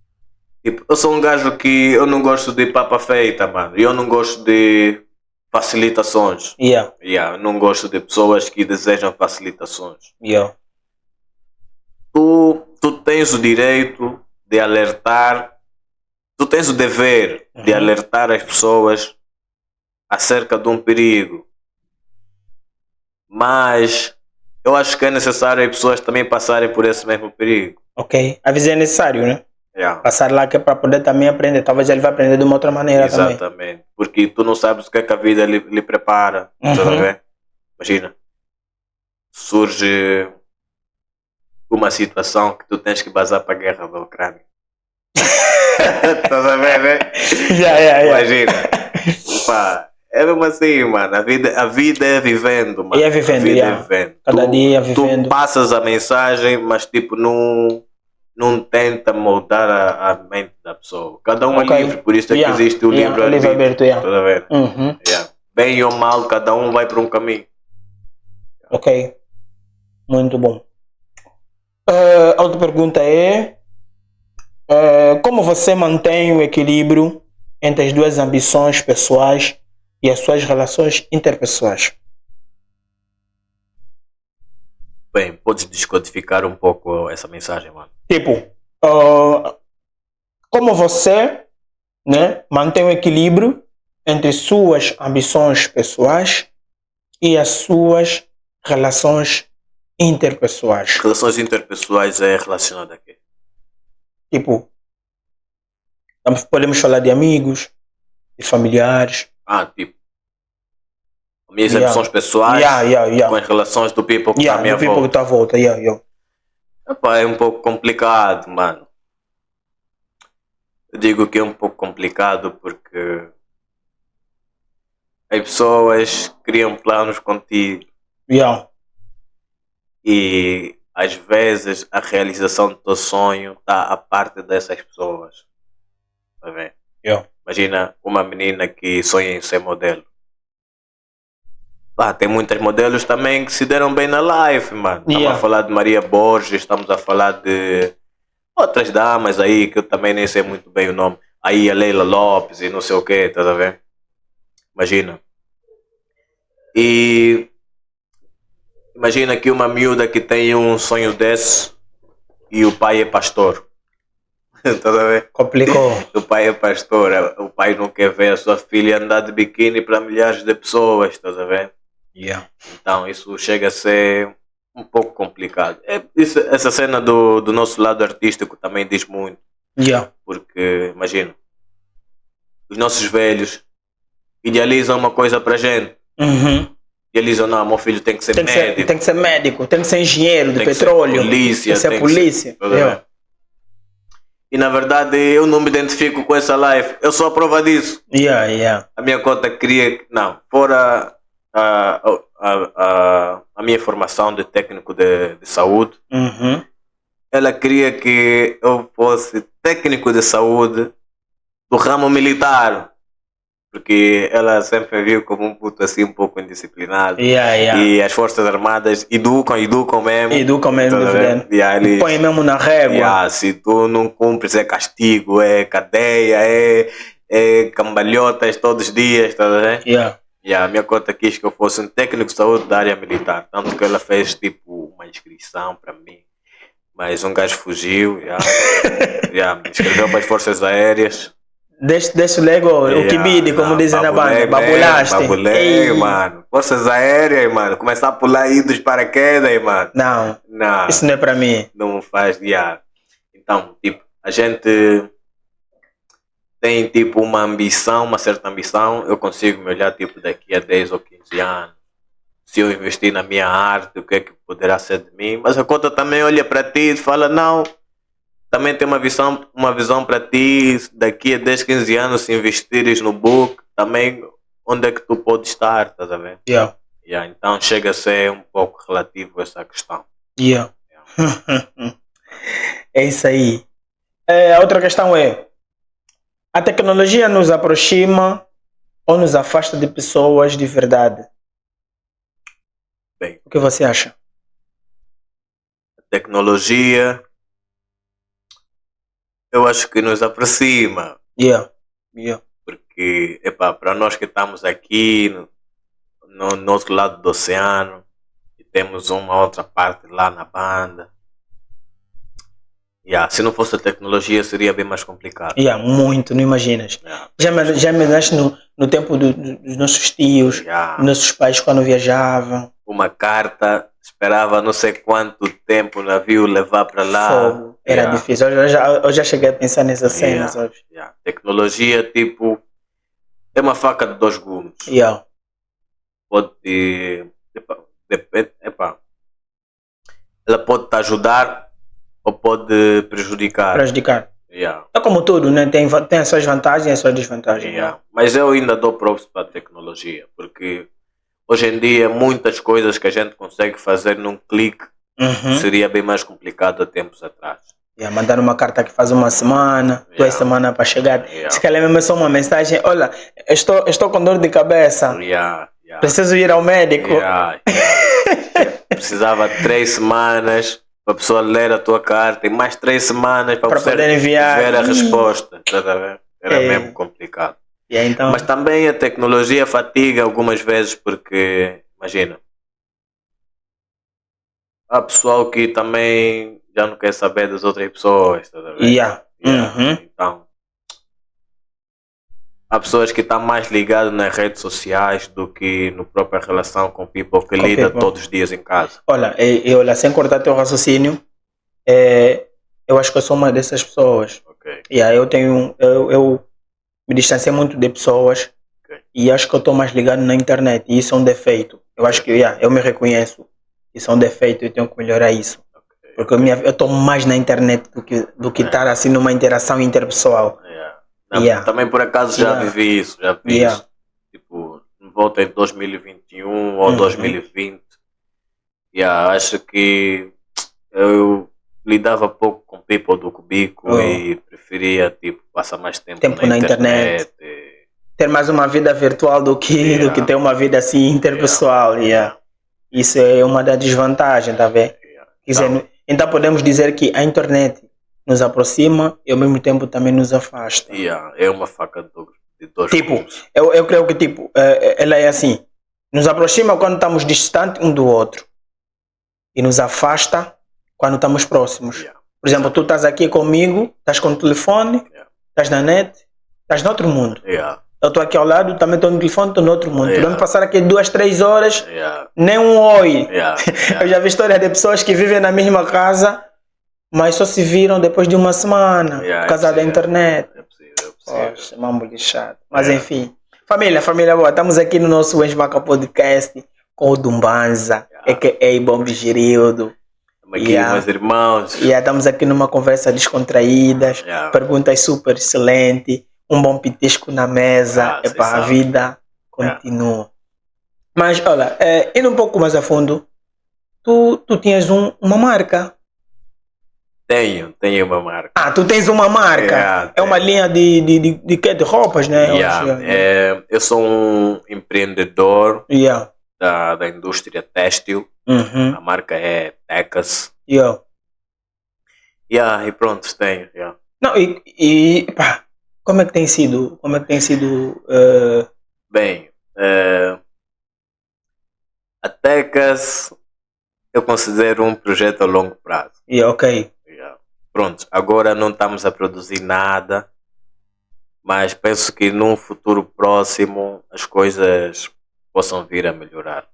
Tipo, eu sou um gajo que eu não gosto de papa feita, mano. Eu não gosto de facilitações. Eu não gosto de pessoas que desejam facilitações. Tu tens o direito de alertar, tu tens o dever de alertar as pessoas acerca de um perigo. Mas eu acho que é necessário as pessoas também passarem por esse mesmo perigo. Às vezes é necessário, né? Passar lá que é para poder também aprender. Talvez ele vai aprender de uma outra maneira também. Exatamente. Porque tu não sabes o que é que a vida lhe prepara. Tá a ver? Imagina. Surge uma situação que tu tens que bazar para a guerra da Ucrânia. Estás a ver, né? Imagina. É mesmo assim, mano. A vida é vivendo, mano. É vivendo. Cada dia vivendo. Tu passas a mensagem, mas tipo não tenta moldar a mente da pessoa. Cada um é livre, por isso é que existe o livro aberto. Tá a ver? Bem ou mal, cada um vai para um caminho. Muito bom. A outra pergunta como você mantém o equilíbrio entre as duas ambições pessoais e as suas relações interpessoais? Bem, podes descodificar um pouco essa mensagem, mano? Tipo, como você, né, mantém o equilíbrio entre suas ambições pessoais e as suas relações interpessoais? Relações interpessoais é relacionado a quê? Tipo, podemos falar de amigos, de familiares. Tipo, minhas opções pessoais com as relações do people que está à minha volta. Que está à volta, É um pouco complicado, mano. Eu digo que é um pouco complicado porque as pessoas criam planos contigo. E às vezes a realização do teu sonho está à parte dessas pessoas. Tá vendo? Imagina uma menina que sonha em ser modelo. Tem muitos modelos também que se deram bem na live, mano. Estamos a falar de Maria Borges, estamos a falar de outras damas aí que eu também nem sei muito bem o nome. Aí a Leila Lopes e não sei o que, tá a ver? Imagina. E imagina que uma miúda que tem um sonho desse e o pai é pastor. Tá a ver? Complicou. O pai é pastor, o pai não quer ver a sua filha andar de biquíni para milhares de pessoas, tá a ver? Então isso chega a ser um pouco complicado. Essa cena do nosso lado artístico também diz muito. Porque, imagina, os nossos velhos idealizam uma coisa para gente. Idealizam, não, meu filho tem que ser médico. Tem que ser médico, tem que ser engenheiro de petróleo. Tem que ser polícia. E na verdade eu não me identifico com essa life. Eu sou a prova disso. A minha conta queria... Não, fora a minha formação de técnico de saúde, ela queria que eu fosse técnico de saúde do ramo militar. Porque ela sempre viu como um puto assim um pouco indisciplinado. E as Forças Armadas educam mesmo. Educam mesmo, eles põem mesmo na régua. Se tu não cumpres é castigo, é cadeia, é cambalhotas todos os dias, tá vendo? A minha conta quis que eu fosse um técnico de saúde da área militar. Tanto que ela fez tipo uma inscrição para mim. Mas um gajo fugiu, me inscreveu para as Forças Aéreas. Deixa o Lego, o kibidi, como dizem na banda, babulaste. Babulei, mano. Forças Aéreas, mano. Começar a pular aí dos paraquedas, mano. Não, isso não é para mim. Não faz, Então, tipo, a gente tem tipo uma certa ambição. Eu consigo me olhar tipo daqui a 10 ou 15 anos. Se eu investir na minha arte, o que é que poderá ser de mim? Mas a conta também olha para ti e fala, não... Também tem uma visão para ti, daqui a 10, 15 anos, se investires no book, também onde é que tu podes estar, estás a ver? Então chega a ser um pouco relativo essa questão. É isso aí. A outra questão é, a tecnologia nos aproxima ou nos afasta de pessoas de verdade? Bem, o que você acha? A tecnologia... Eu acho que nos aproxima. Porque, para nós que estamos aqui no outro lado do oceano e temos uma outra parte lá na banda. Se não fosse a tecnologia seria bem mais complicado. Muito, não imaginas. Já imaginaste no tempo dos nossos tios, nossos pais quando viajavam. Uma carta, esperava não sei quanto tempo o navio levar para lá. Era difícil. Eu já cheguei a pensar nessas cenas. Tecnologia, tipo, é uma faca de dois gumes. Pode... Ela pode te ajudar ou pode prejudicar. É como tudo, né? Tem as suas vantagens e as suas desvantagens. Mas eu ainda dou props para a tecnologia, porque hoje em dia muitas coisas que a gente consegue fazer num clique seria bem mais complicado há tempos atrás. Mandar uma carta que faz uma semana, 2 semanas para chegar. Se calhar mesmo é só uma mensagem, olha, estou com dor de cabeça, preciso ir ao médico. Precisava 3 semanas para a pessoa ler a tua carta e mais 3 semanas para poder enviar ver a resposta. Era mesmo complicado. Então... Mas também a tecnologia fatiga algumas vezes porque, imagina, há pessoal que também já não quer saber das outras pessoas. Então, há pessoas que estão mais ligadas nas redes sociais do que na própria relação com people que lida todos os dias em casa. Olha, sem cortar teu raciocínio, Eu acho que eu sou uma dessas pessoas. Ok. Yeah, eu me distanciei muito de pessoas. Ok. E acho que eu estou mais ligado na internet. E isso é um defeito. Eu acho que eu me reconheço. Isso é um defeito e eu tenho que melhorar isso. Porque eu estou mais na internet do que estar assim numa interação interpessoal. Não, também por acaso já vivi isso. Isso. Tipo, volta em 2021 ou 2020. Acho que eu lidava pouco com people do cubico e preferia tipo, passar mais tempo na internet. Ter mais uma vida virtual do que ter uma vida assim interpessoal. Isso é uma das desvantagens, tá vendo? Então podemos dizer que a internet nos aproxima e ao mesmo tempo também nos afasta. É uma faca de dois gumes. Eu creio que tipo, ela é assim, nos aproxima quando estamos distantes um do outro e nos afasta quando estamos próximos. Por exemplo, tu estás aqui comigo, estás com o telefone, estás na net, estás no outro mundo. Eu estou aqui ao lado, também estou no telefone, estou no outro mundo. Podemos passar aqui 2, 3 horas, nem um oi. Eu já vi histórias de pessoas que vivem na mesma casa, mas só se viram depois de uma semana, por causa da internet. Poxa, mambo lixado. Mas enfim. Família boa, estamos aqui no nosso Wensmaca Podcast com o Dumbanza, a.k.a. Bomb Girildo. Aqui, meus irmãos. Estamos aqui numa conversa descontraída, perguntas super excelentes, um bom pitisco na mesa, a vida continua. Mas olha, indo um pouco mais a fundo, tu tinhas uma marca. Tenho uma marca. Tu tens uma marca? É uma linha de quê? De roupas, né? Eu sou um empreendedor da indústria têxtil. A marca é Tecas. E pronto, tenho. Não, pá, como é que tem sido? Bem, a Tecas eu considero um projeto a longo prazo. Pronto, agora não estamos a produzir nada, mas penso que num futuro próximo as coisas possam vir a melhorar.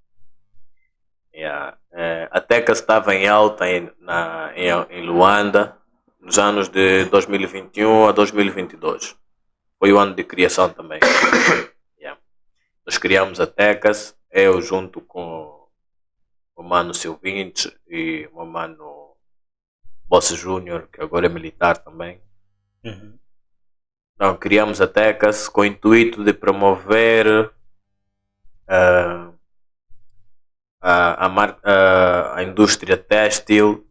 A Tecas estava em alta em Luanda nos anos de 2021 a 2022. Foi o ano de criação também. Nós criamos a Tecas, eu junto com o mano Silvintes e o mano Boss Júnior, que agora é militar também. Então, criamos a Tecas com o intuito de promover a indústria têxtil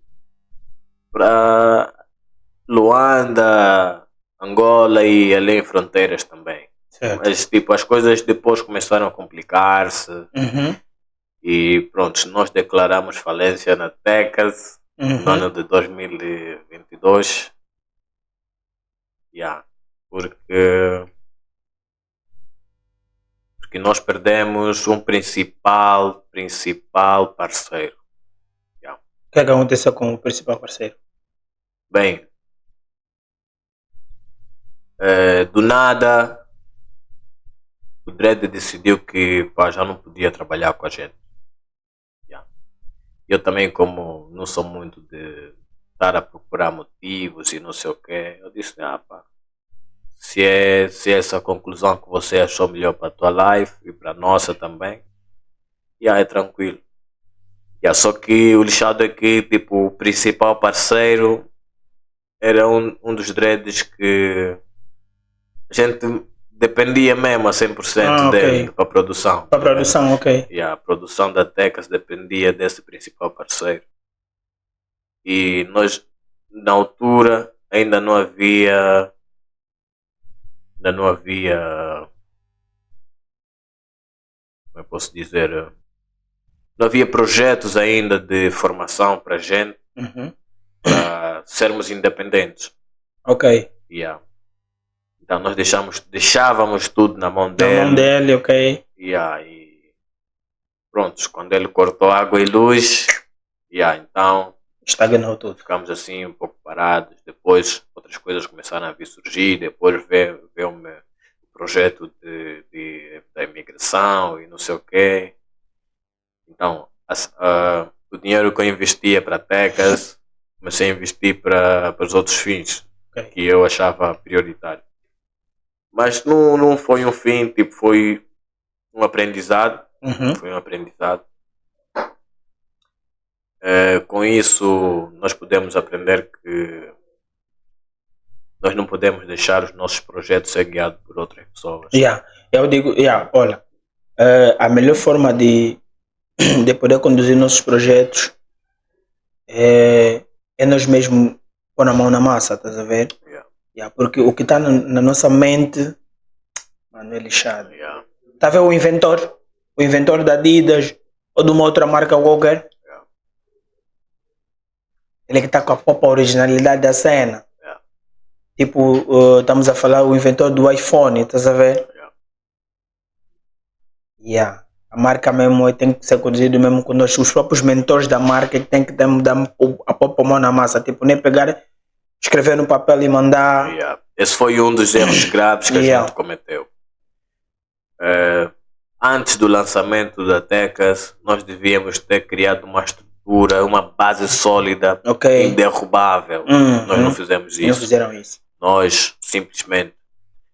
para Luanda, Angola e além fronteiras também. Certo. Mas tipo, as coisas depois começaram a complicar-se e pronto, nós declaramos falência na Tecas no ano de 2022. Porque nós perdemos um principal parceiro. O que aconteceu com o principal parceiro? Bem, do nada o Dredd decidiu que já não podia trabalhar com a gente. Eu também, como não sou muito de estar a procurar motivos e não sei o que, eu disse, se é essa a conclusão que você achou melhor para a tua live e para a nossa também, é tranquilo. Só que o lixado é que tipo, o principal parceiro era um dos dreads que a gente dependia mesmo a 100% dele para a produção. Para a produção, A produção da Tecas dependia desse principal parceiro. E nós, na altura, ainda não havia como eu posso dizer, não havia projetos ainda de formação para a gente para sermos independentes. Então nós deixávamos tudo na mão dele. Na mão dele, E pronto, quando ele cortou água e luz, então estagnou tudo. Ficamos assim um pouco parados. Depois outras coisas começaram a vir surgir. Depois veio o projeto da imigração e não sei o quê. Então o dinheiro que eu investia para Tecas comecei a investir para os outros fins que eu achava prioritário. Mas não foi um fim, tipo, foi um aprendizado. Foi um aprendizado. Com isso, nós podemos aprender que nós não podemos deixar os nossos projetos ser guiados por outras pessoas. Eu digo, olha, a melhor forma de poder conduzir nossos projetos é nós mesmos pôr a mão na massa, estás a ver? Porque o que está na nossa mente, mano, é lixado. Está a ver o inventor da Adidas ou de uma outra marca qualquer? Ele que está com a própria originalidade da cena. Tipo, estamos a falar o inventor do iPhone, estás a ver? A marca mesmo tem que ser conduzido mesmo com nós, os próprios mentores da marca que tem que dar a própria mão na massa, tipo, nem pegar, escrever no papel e mandar. Esse foi um dos erros graves que a gente cometeu. Antes do lançamento da Tecas, nós devíamos ter criado uma estrutura, uma base sólida, inderrubável. Nós não fizemos isso. Não fizeram isso. Nós simplesmente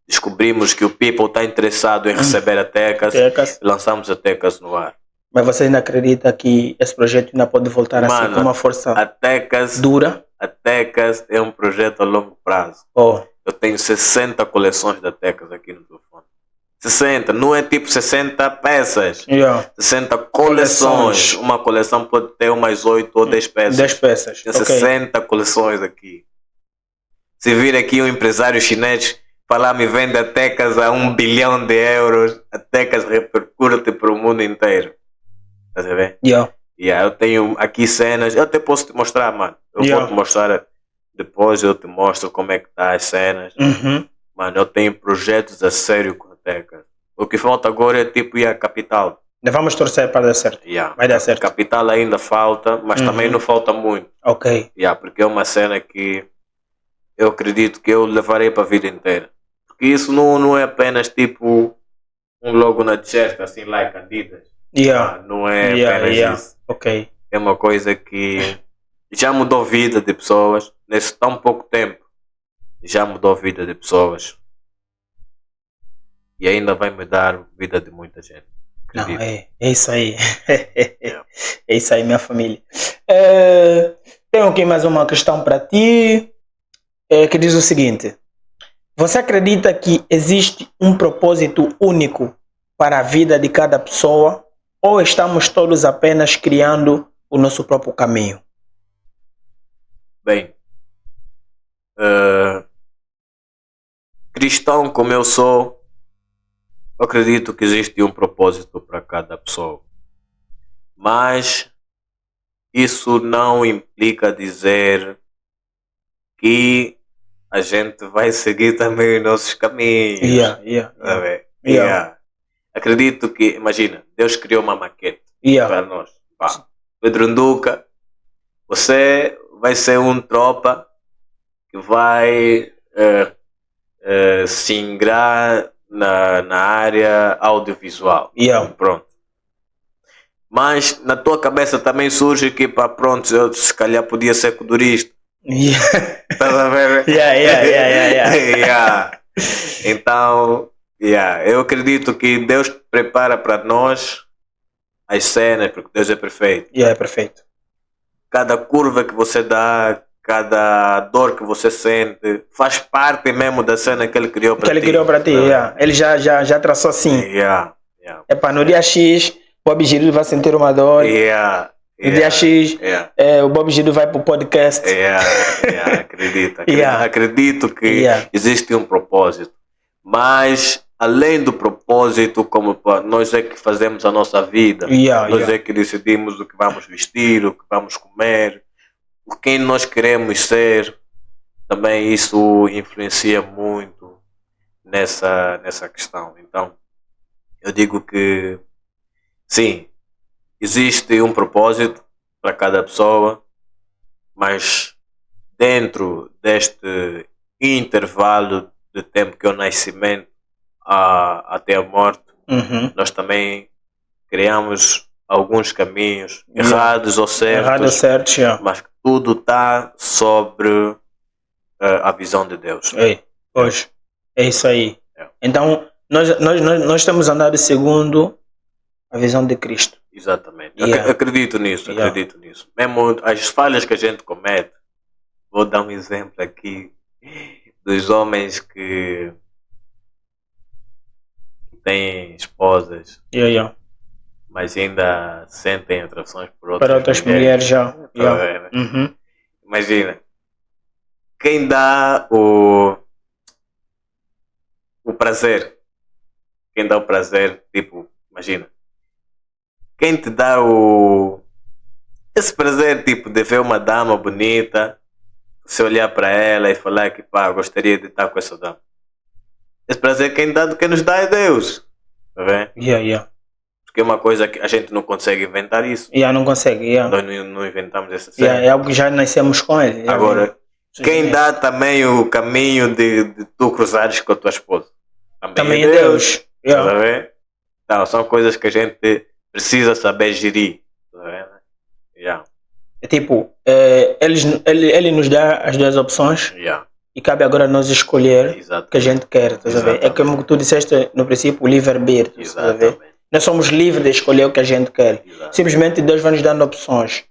descobrimos que o people está interessado em receber a Tecas e lançamos a Tecas no ar. Mas você ainda acredita que esse projeto ainda pode voltar a ser com uma força dura? A Tecas é um projeto a longo prazo. Eu tenho 60 coleções da Tecas aqui no telefone. 60, não é tipo 60 peças. 60 coleções. Uma coleção pode ter umas 8 ou 10 peças. 10 peças. Tem 60 coleções aqui. Se vir aqui um empresário chinês falar me vende a Tecas a 1 bilhão de euros, a Tecas repercute para o mundo inteiro. Estás a ver? Eu tenho aqui cenas, eu até posso te mostrar, mano. Eu vou te mostrar depois, eu te mostro como é que tá as cenas. Mano, eu tenho projetos a sério com a Tecas. O que falta agora é tipo ir à capital. Vamos torcer para dar certo. Vai dar certo. Capital ainda falta, mas também não falta muito. Porque é uma cena que eu acredito que eu levarei para a vida inteira. Porque isso não é apenas tipo um logo na t-shirt, assim, like Adidas. Não é apenas isso. É uma coisa que já mudou a vida de pessoas nesse tão pouco tempo. Já mudou a vida de pessoas. E ainda vai mudar a vida de muita gente. Não, é isso aí. É isso aí, minha família. Tenho aqui mais uma questão para ti. Que diz o seguinte: você acredita que existe um propósito único para a vida de cada pessoa ou estamos todos apenas criando o nosso próprio caminho? Bem, cristão como eu sou, eu acredito que existe um propósito para cada pessoa, mas isso não implica dizer que a gente vai seguir também os nossos caminhos. Acredito que, imagina, Deus criou uma maquete para nós. Pedro Nduka, você vai ser um tropa que vai se ingrar na área audiovisual. Pronto. Mas na tua cabeça também surge que, pronto, eu se calhar podia ser codurista. Estás a ver? Então, eu acredito que Deus prepara para nós as cenas, porque Deus é perfeito. É perfeito. Cada curva que você dá, cada dor que você sente, faz parte mesmo da cena que Ele criou para ti. Ele já traçou assim. É para no dia X, o Bob Giro vai sentir uma dor. No dia X, o Bob Giro vai para o podcast. Acredito que existe um propósito. Mas, além do propósito, como nós é que fazemos a nossa vida, nós é que decidimos o que vamos vestir, o que vamos comer, quem nós queremos ser, também isso influencia muito nessa questão. Então, eu digo que sim, existe um propósito para cada pessoa, mas dentro deste intervalo de tempo que é o nascimento até a morte, nós também criamos alguns caminhos errados ou certos, mas que tudo está sobre a visão de Deus. Pois, é isso aí. Então, nós temos andado segundo a visão de Cristo. Exatamente. Acredito nisso. Mesmo as falhas que a gente comete, vou dar um exemplo aqui dos homens que têm esposas, mas ainda sentem atrações por outras mulheres. Imagina, quem dá o prazer, tipo, imagina, quem te dá esse prazer, tipo, de ver uma dama bonita, você olhar para ela e falar que gostaria de estar com essa dama. Esse prazer quem nos dá é Deus. Tá vendo? Porque é uma coisa que a gente não consegue inventar isso. Não consegue. Nós não inventamos essa cena. É algo que já nascemos com ele. Agora, quem dá também o caminho de tu cruzares com a tua esposa? Também é Deus. Tá vendo? Então, são coisas que a gente precisa saber gerir. Tá vendo? É tipo, ele nos dá as duas opções e cabe agora nós escolher o que a gente quer. Tá vendo? É como tu disseste no princípio, o livre-arbítrio. Nós somos livres de escolher o que a gente quer. Simplesmente Deus vai nos dando opções.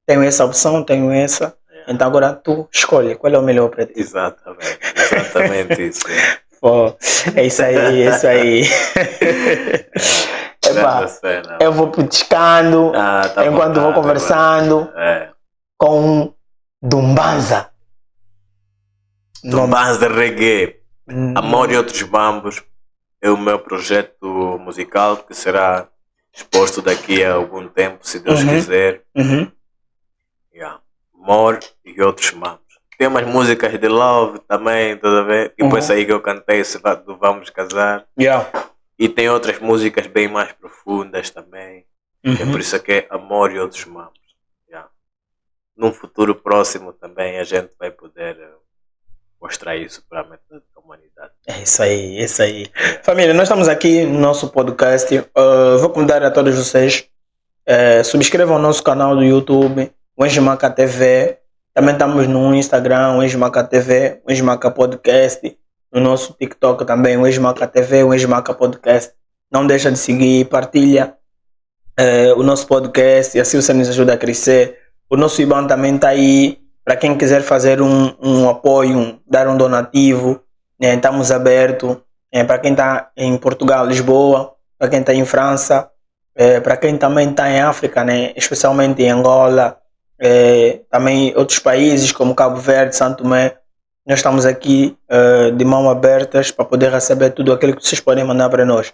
Tenho essa opção, tenho essa. Então agora tu escolhe qual é o melhor para ti. Exatamente isso. É isso aí. Eu vou petiscando enquanto vou conversando com Dumbanza. Dumbanza Reggae. Amor e Outros Bambos é o meu projeto musical que será exposto daqui a algum tempo, se Deus quiser. Amor e Outros Bambos. Tem umas músicas de love também, toda vez. E depois aí que eu cantei do Vamos Casar. E tem outras músicas bem mais profundas também. É por isso que é Amor e Outros Bambos. Num futuro próximo também a gente vai poder mostrar isso para a metade da humanidade. É isso aí. Família, nós estamos aqui no nosso podcast. Vou convidar a todos vocês. Subscrevam o nosso canal do YouTube, o Enjimaca TV. Também estamos no Instagram, o Enjimaca TV, o Enjimaca Podcast. No nosso TikTok também, o Enjimaca TV, o Enjimaca Podcast. Não deixa de seguir, partilha o nosso podcast e assim você nos ajuda a crescer. O nosso IBAN também está aí para quem quiser fazer um apoio, dar um donativo. Estamos abertos para quem está em Portugal, Lisboa, para quem está em França, para quem também está em África, especialmente em Angola, também outros países como Cabo Verde, Santo Tomé. Nós estamos aqui de mãos abertas para poder receber tudo aquilo que vocês podem mandar para nós,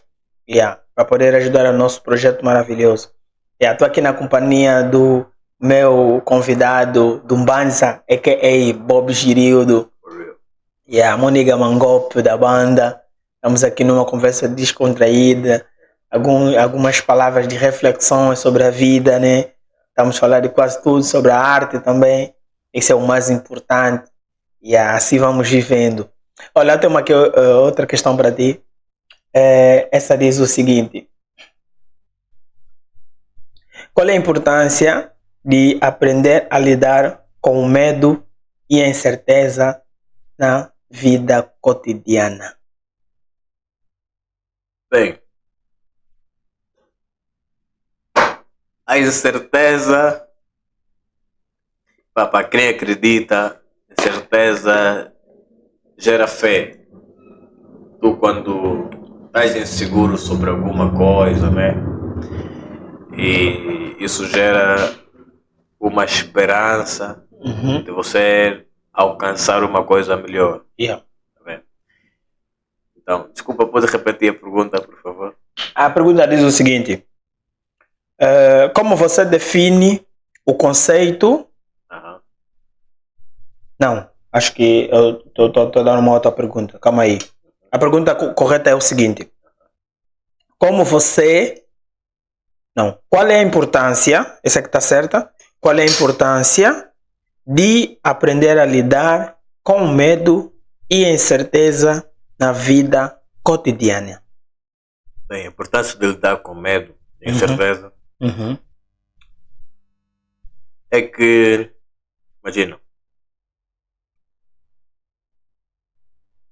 para poder ajudar o nosso projeto maravilhoso. Estou aqui na companhia do meu convidado, Dumbanza, a.k.a. Bob Girildo, Mônica Mangop da banda. Estamos aqui numa conversa descontraída, algumas palavras de reflexão sobre a vida, Estamos a falar de quase tudo, sobre a arte também. Isso é o mais importante. E assim vamos vivendo. Olha, eu tenho aqui outra questão para ti. Essa diz o seguinte: qual é a importância de aprender a lidar com o medo e a incerteza na vida cotidiana? Bem, a incerteza, para quem acredita, incerteza gera fé. Tu, quando estás inseguro sobre alguma coisa, e isso gera uma esperança de você alcançar uma coisa melhor. Então, desculpa, pode repetir a pergunta, por favor? A pergunta diz o seguinte: como você define o conceito? Não, acho que eu estou dando uma outra pergunta. Calma aí. A pergunta correta é o seguinte: qual é a importância, essa que está certa, qual é a importância de aprender a lidar com o medo e a incerteza na vida cotidiana? Bem, a importância de lidar com medo e incerteza é que, imagina,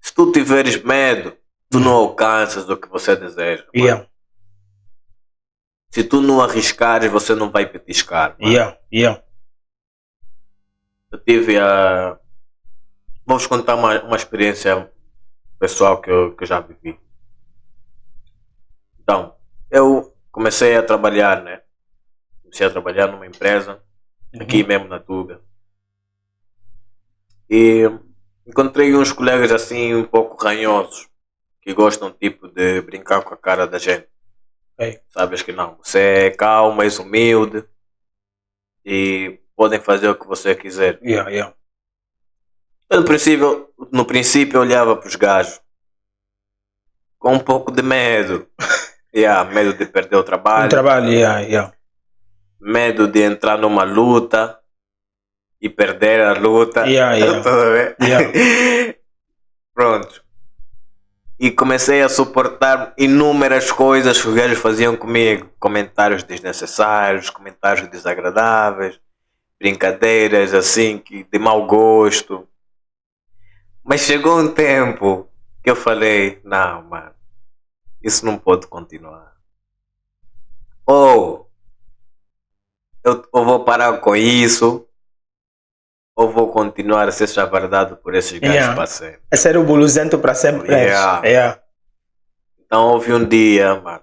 se tu tiveres medo, tu não alcanças o que você deseja. Yeah. Se tu não arriscares, você não vai petiscar. Yeah. Eu tive a... Vou-vos contar uma experiência pessoal que eu já vivi. Então, eu comecei a trabalhar, né? Comecei a trabalhar numa empresa, aqui mesmo na Tuga. E encontrei uns colegas assim um pouco ranhosos, que gostam tipo de brincar com a cara da gente. Sabes que não, você é calmo, és humilde e podem fazer o que você quiser. Yeah. Eu, no princípio eu olhava para os gajos com um pouco de medo. Medo de perder o trabalho. Medo de entrar numa luta e perder a luta. Pronto. E comecei a suportar inúmeras coisas que os gajos faziam comigo. Comentários desnecessários, comentários desagradáveis, brincadeiras assim de mau gosto. Mas chegou um tempo que eu falei, não, mano, isso não pode continuar. Ou eu vou parar com isso, ou vou continuar a ser chavardado por esses gajos para sempre. É ser o buluzento para sempre. Então houve um dia, mano.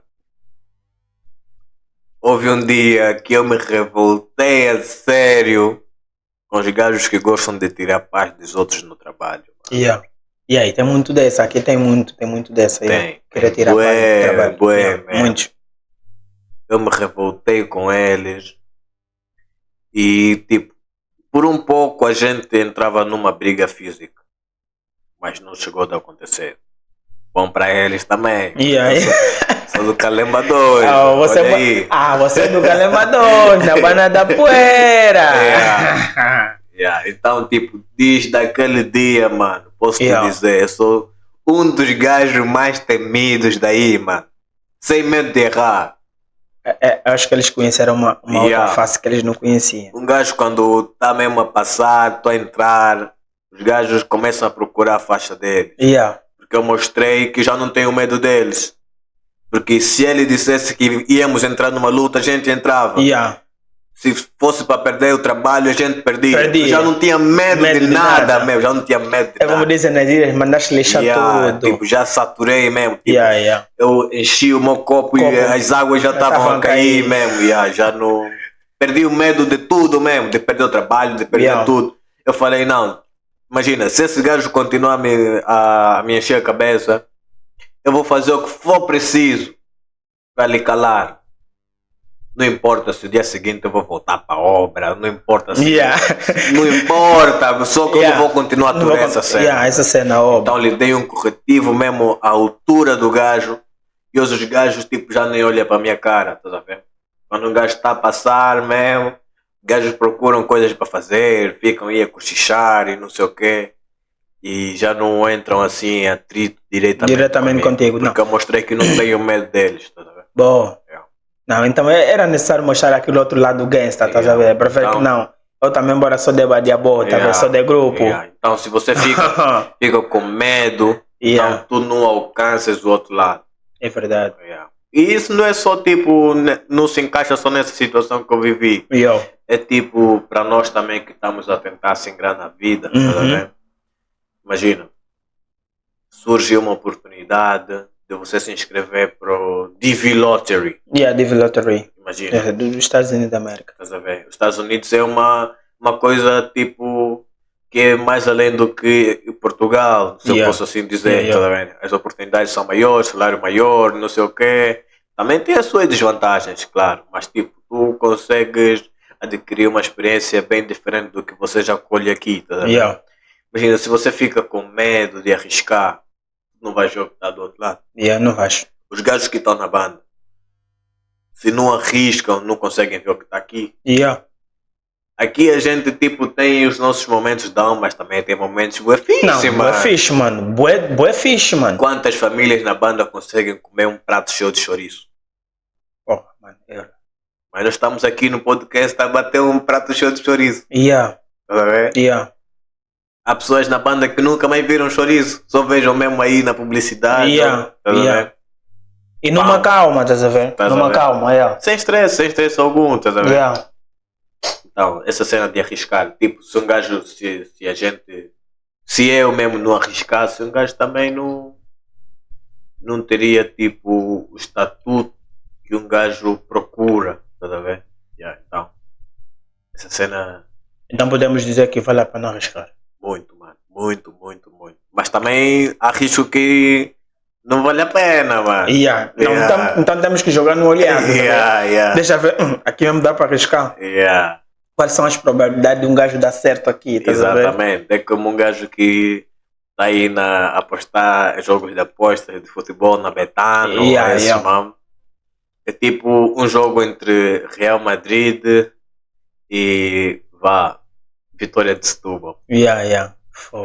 Houve um dia que eu me revoltei a sério com os gajos que gostam de tirar a paz dos outros no trabalho. E aí, tem muito dessa. Aqui tem muito dessa. Querer tirar a paz do trabalho. Muitos. Eu me revoltei com eles. E tipo, por um pouco a gente entrava numa briga física. Mas não chegou a acontecer. Bom para eles também. Sou do Calemba 2. Você é do Calemba 2, na Bana da Poeira. Então, tipo, desde aquele dia, mano, posso te dizer, eu sou um dos gajos mais temidos daí, mano. Sem medo de errar. Acho que eles conheceram uma outra face que eles não conheciam. Um gajo quando está mesmo a passar, estou a entrar, os gajos começam a procurar a faixa deles. Porque eu mostrei que já não tenho medo deles. Porque se ele dissesse que íamos entrar numa luta, a gente entrava. Se fosse para perder o trabalho, a gente perdia. Eu já não tinha medo de nada mesmo. Já não tinha medo de nada. Como dizem nas ilhas, mandaste lixar tudo. Tipo, já saturei mesmo. Tipo, eu enchi o meu copo e as águas já estavam a cair mesmo. Já não... Perdi o medo de tudo mesmo. De perder o trabalho, de perder tudo. Eu falei, não. Imagina, se esse gajo continuar a me encher a cabeça, eu vou fazer o que for preciso para lhe calar. Não importa se o dia seguinte eu vou voltar para a obra, não importa se... Não importa, só que eu não vou continuar a aturar essa cena. Essa cena, então lhe dei um corretivo mesmo à altura do gajo e os gajos tipo, já nem olham para a minha cara, tá vendo? Quando um gajo está a passar mesmo, gajos procuram coisas para fazer, ficam aí a cochichar e não sei o quê. E já não entram assim a atrito diretamente contigo. Porque eu mostrei que não tenho medo deles. Tá vendo? Bom. Não, então era necessário mostrar aquele outro lado do gangsta, tá sabendo? Prefiro que não. Eu também, embora sou de boa, tá vendo? Sou de grupo. Então se você fica com medo, então tu não alcanças o outro lado. É verdade. E isso não é só tipo, não se encaixa só nessa situação que eu vivi. É tipo, para nós também que estamos a tentar se engrar na vida, tá vendo? Imagina, surge uma oportunidade de você se inscrever para o DV Lottery. DV Lottery. Imagina. Dos Estados Unidos da América. Estás a ver? Os Estados Unidos é uma coisa tipo que é mais além do que Portugal, se eu posso assim dizer. Tá vendo? As oportunidades são maiores, salário maior, não sei o quê. Também tem as suas desvantagens, claro, mas tipo, tu consegues adquirir uma experiência bem diferente do que você já colhe aqui. Tá vendo? Imagina, se você fica com medo de arriscar, não vais ver o que está do outro lado. Não vais. Os gajos que estão na banda, se não arriscam, não conseguem ver o que está aqui. Aqui a gente tipo tem os nossos momentos down, mas também tem momentos bué fixe, mano. Bué fixe, mano. Quantas famílias na banda conseguem comer um prato cheio de chouriço? Mano, Mas nós estamos aqui no podcast a bater um prato cheio de chouriço. Yeah. Tá vendo? Yeah. Há pessoas na banda que nunca mais viram chouriço. Só vejam mesmo aí na publicidade. Yeah. Tá Yeah. E numa calma, estás a ver? Numa calma, yeah. Sem estresse algum, estás a ver? Yeah. Então, essa cena de arriscar, tipo, se um gajo, se a gente, se eu mesmo não arriscasse, um gajo também não teria, tipo, o estatuto que um gajo procura, estás a ver? Yeah, então, essa cena... Então podemos dizer que vale a pena arriscar. Muito, mano, muito. Mas também há risco que não vale a pena, mano. Yeah. Então temos que jogar no olhar. Yeah. Deixa eu ver, aqui mesmo dá para arriscar. Yeah. Quais são as probabilidades de um gajo dar certo aqui? Exatamente. É como um gajo que está aí a apostar jogos de apostas de futebol na Betano. Mano. É tipo um jogo entre Real Madrid e Vitória de Setúbal. Yeah.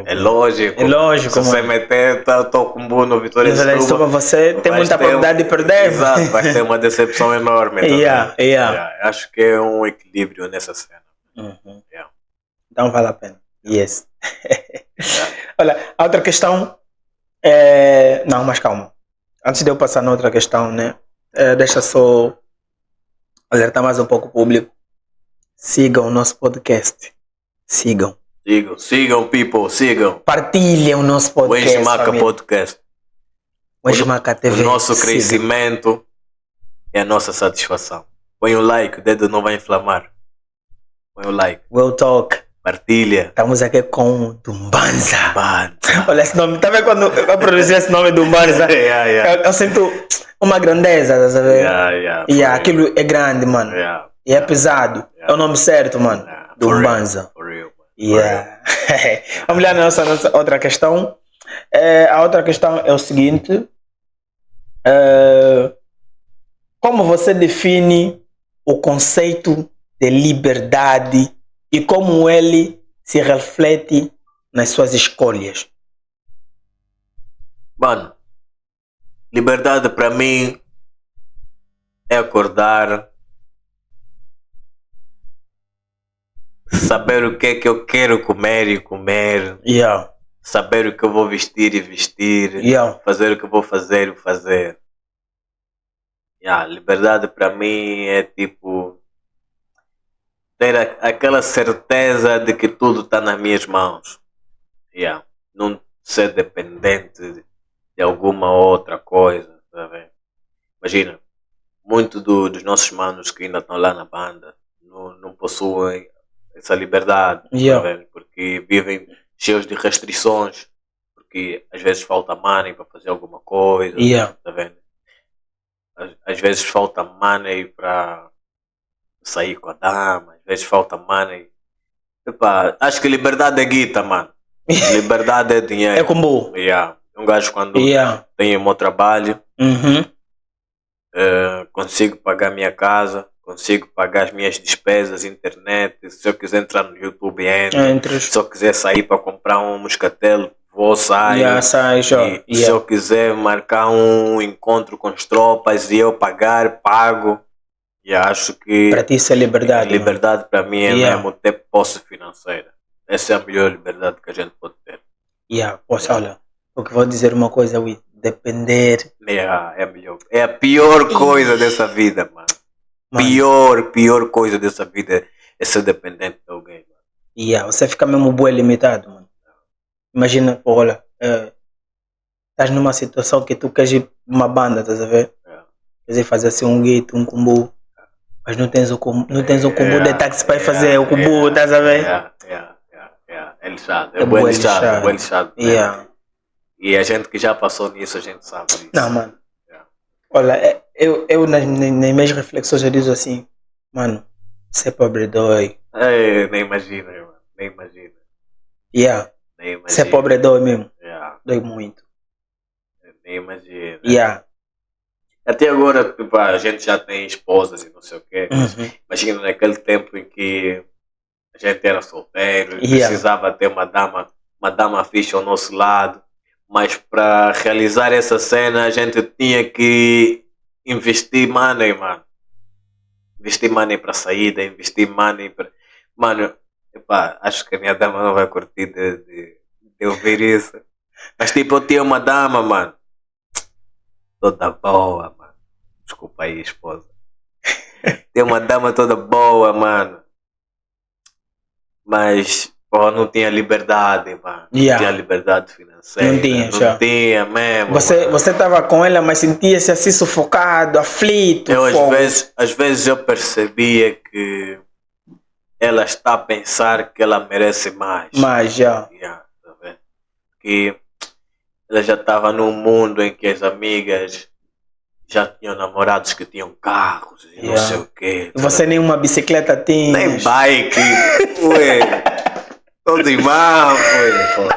É lógico. Se você meter, tô com bom no Vitória de Setúbal. Você tem muita probabilidade de perder. Exato, vai ter uma decepção enorme. Yeah. Acho que é um equilíbrio nessa cena. Yeah. Então vale a pena. Yes. Olha, a outra questão é... Não, mas calma. Antes de eu passar na outra questão, né? Deixa só alertar mais um pouco o público. Sigam o nosso podcast. Sigam, people, sigam. Partilhem o nosso podcast. O Enjimaca Podcast. O Enjimaca TV. O nosso crescimento é a nossa satisfação. Põe o like, o dedo não vai inflamar. Põe o like. We'll talk. Partilha. Estamos aqui com Dumbanza. Olha esse nome. Tá vendo quando eu produzi esse nome Dumbanza? Eu sinto uma grandeza, tá sabendo? E aquilo é grande, mano. E é pesado. É o nome certo, mano. Dumbanza. Vamos lá na nossa outra questão. A outra questão é o seguinte. Como você define o conceito de liberdade e como ele se reflete nas suas escolhas? Mano, liberdade para mim é acordar, saber o que é que eu quero comer e comer, saber o que eu vou vestir e vestir, fazer o que eu vou fazer e fazer. Liberdade para mim é tipo ter aquela certeza de que tudo está nas minhas mãos. Não ser dependente de alguma outra coisa. Tá vendo? Imagina, muitos dos nossos manos que ainda estão lá na banda não possuem essa liberdade. Tá vendo? Porque vivem cheios de restrições. Porque às vezes falta money para fazer alguma coisa. Tá vendo? Às vezes falta money para sair com a dama, às vezes falta money. Epa, acho que liberdade é guita, mano. Liberdade é dinheiro. É como um gajo quando tem o meu trabalho, consigo pagar minha casa, consigo pagar as minhas despesas, internet. Se eu quiser entrar no YouTube, entro. Se eu quiser sair para comprar um moscatel, vou sair. Se eu quiser marcar um encontro com as tropas e eu pagar, pago. E acho que para ti isso é liberdade. Liberdade para mim é mesmo ter posse financeira. Essa é a melhor liberdade que a gente pode ter. Olha, porque vou dizer uma coisa, depender. É melhor. É a pior coisa dessa vida, mano. Pior coisa dessa vida é ser dependente de alguém, mano. Você fica mesmo bué limitado, mano. Imagina, olha, estás numa situação que tu queres ir para uma banda, estás a ver? Queres ir fazer assim um guito, um combo, mas não tens o combo de táxi para ir fazer o combo, estás a ver? É lixado, é bem lixado. E a gente que já passou nisso, a gente sabe disso. Não, mano. Olha, eu nas minhas reflexões eu digo assim, mano, ser pobre dói. Nem imagina, mano. Nem imagina. Ser pobre dói mesmo. Dói muito. Nem imagina. Até agora, tipo, a gente já tem esposas e não sei o quê. Imagina naquele tempo em que a gente era solteiro e precisava ter uma dama fixa ao nosso lado. Mas para realizar essa cena a gente tinha que investir money, mano. investir money para saída, investir money para... Mano, epá, acho que a minha dama não vai curtir de ouvir isso. Mas tipo, eu tinha uma dama, mano. Toda boa, mano. Desculpa aí, esposa. Tinha uma dama toda boa, mano. Mas, pô, não tinha liberdade, mano. Não tinha liberdade financeira. Não tinha mesmo. Você estava com ela, mas sentia-se assim sufocado, aflito. Às vezes eu percebia que ela está a pensar que ela merece mais. Mais, já. Tá vendo? Que ela já estava num mundo em que as amigas já tinham namorados que tinham carros e não sei o quê. Você nem uma bicicleta tinha? Nem bike. Ué. Todo irmão, ué.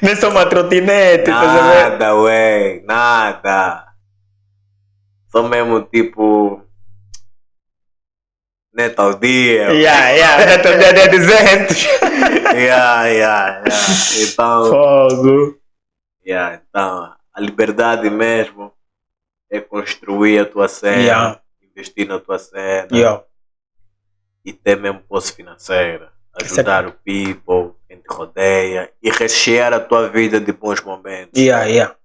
Nem só uma trotinete. Nada, ué. Nada. Só mesmo tipo... Neto ao dia. Neto ao dia de 200. Então... Fogo. Então, a liberdade mesmo é construir a tua cena, investir na tua cena e ter mesmo posse financeira, ajudar o people, quem te rodeia e rechear a tua vida de bons momentos.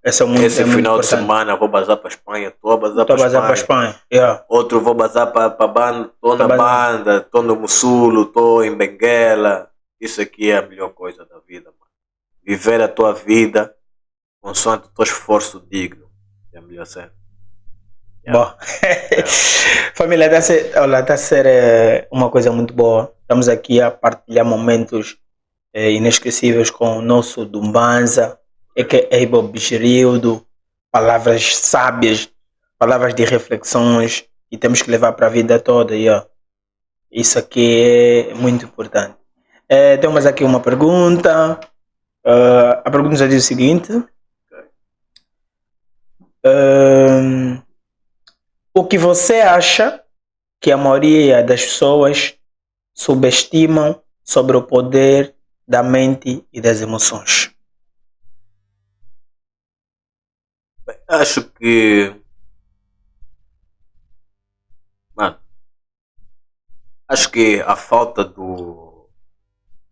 Esse final de semana vou bazar para a Espanha, estou a bazar para a Espanha. Outro vou bazar para a banda, estou na banda, estou no Mussulo, estou em Benguela. Isso aqui é a melhor coisa da vida, mano. Viver a tua vida consoante o teu esforço digno. É a melhor cena. Bom. Família, está a ser uma coisa muito boa. Estamos aqui a partilhar momentos inesquecíveis com o nosso Dumbanza, a.k.a. Bob Gerildo, palavras sábias, palavras de reflexões que temos que levar para a vida toda. Isso aqui é muito importante. Temos aqui uma pergunta. A pergunta já diz o seguinte. O que você acha que a maioria das pessoas subestimam sobre o poder da mente e das emoções? Acho que... Mano, acho que a falta do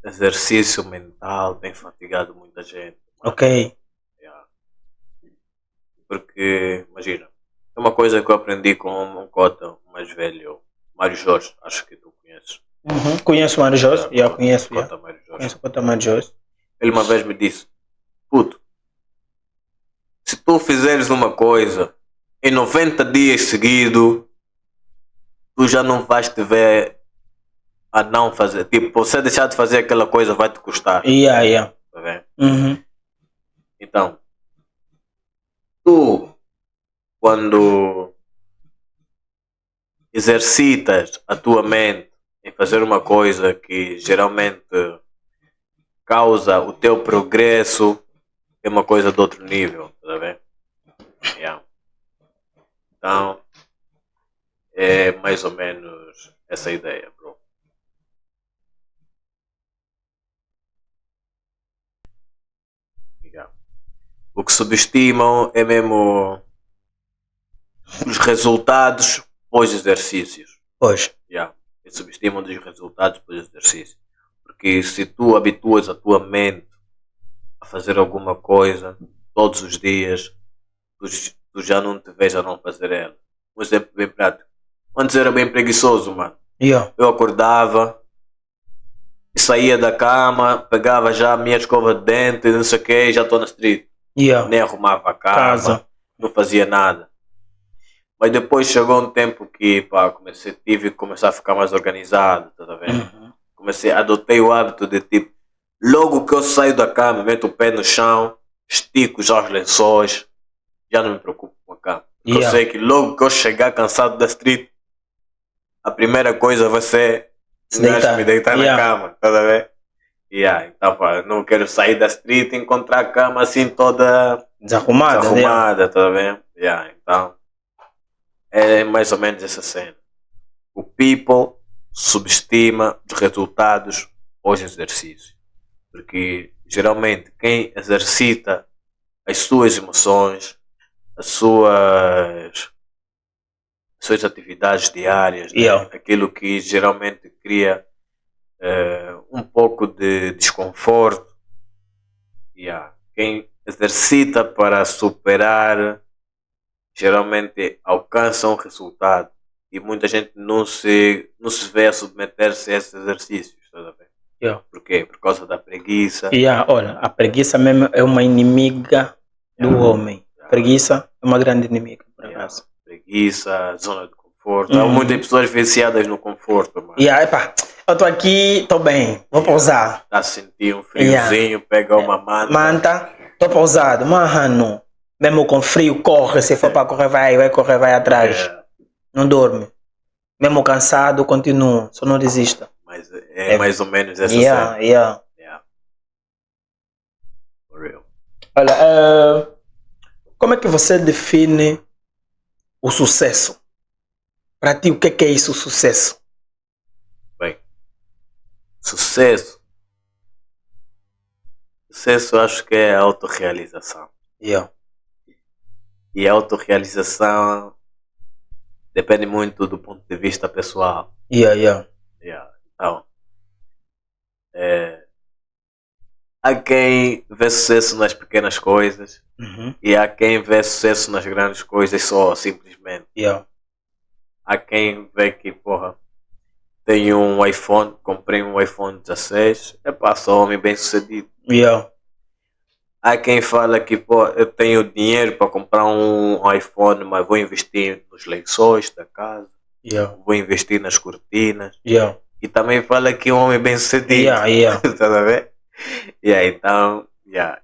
exercício mental tem fatigado muita gente. Mano. Ok. Porque, imagina, é uma coisa que eu aprendi com um cota mais velho, Mário Jorge, acho que tu conheces. Conheço o Mário Jorge, conheço. Conheço o cota Mário Jorge. Ele uma vez me disse, puto, se tu fizeres uma coisa em 90 dias seguidos, tu já não vais te ver a não fazer. Tipo, você deixar de fazer aquela coisa vai te custar. Tá vendo? Então, tu, quando exercitas a tua mente em fazer uma coisa que geralmente causa o teu progresso, é uma coisa de outro nível, tá vendo? Então, é mais ou menos essa ideia, bro. O que subestimam é mesmo os resultados pós-exercícios. Pois. Eles subestimam dos resultados pós-exercício. Porque se tu habituas a tua mente a fazer alguma coisa todos os dias, tu já não te vês a não fazer ela. Um exemplo bem prático. Antes era bem preguiçoso, mano. Eu acordava e saía da cama, pegava já a minha escova de dente, não sei o que, já estou na street. Nem arrumava a casa, não fazia nada. Mas depois chegou um tempo que tive que começar a ficar mais organizado, tá vendo? Adotei o hábito de tipo, logo que eu saio da cama, meto o pé no chão, estico já os lençóis, já não me preocupo com a cama. Eu sei que logo que eu chegar cansado da street, a primeira coisa vai ser me deitar na cama, tá vendo? Então, não quero sair da street e encontrar a cama assim toda desarrumada, tá vendo? Então, é mais ou menos essa cena. O people subestima os resultados pós-exercício. Porque, geralmente, quem exercita as suas emoções, as suas suas atividades diárias, né? Aquilo que geralmente cria um pouco de desconforto. Quem exercita para superar geralmente alcança um resultado e muita gente não se vê a submeter-se a esses exercícios, tá vendo? Por quê? Por causa da preguiça. Olha, a preguiça mesmo é uma inimiga do homem. Preguiça é uma grande inimiga, por acaso. Preguiça, zona de conforto. Há muitas pessoas viciadas no conforto, mano. Eu tô aqui, tô bem, vou pousar. Tá sentindo um friozinho, pega uma manta. Tô pousado, mano. Mesmo com frio, corre. Se for para correr, vai correr, vai atrás. Não dorme. Mesmo cansado, continua. Só não desista. Mas é mais ou menos essa cena. For real. Olha, como é que você define o sucesso? Para ti, o que é isso, sucesso? Bem, sucesso eu acho que é a autorrealização. E a autorrealização depende muito do ponto de vista pessoal. Então, há quem vê sucesso nas pequenas coisas e há quem vê sucesso nas grandes coisas só, simplesmente. Há quem vê que, tenho um iPhone, comprei um iPhone 16, sou homem bem sucedido. Há quem fala que eu tenho dinheiro para comprar um iPhone, mas vou investir nos lençóis da casa, vou investir nas cortinas. E também fala que é um homem bem sucedido. Tá a ver? Então,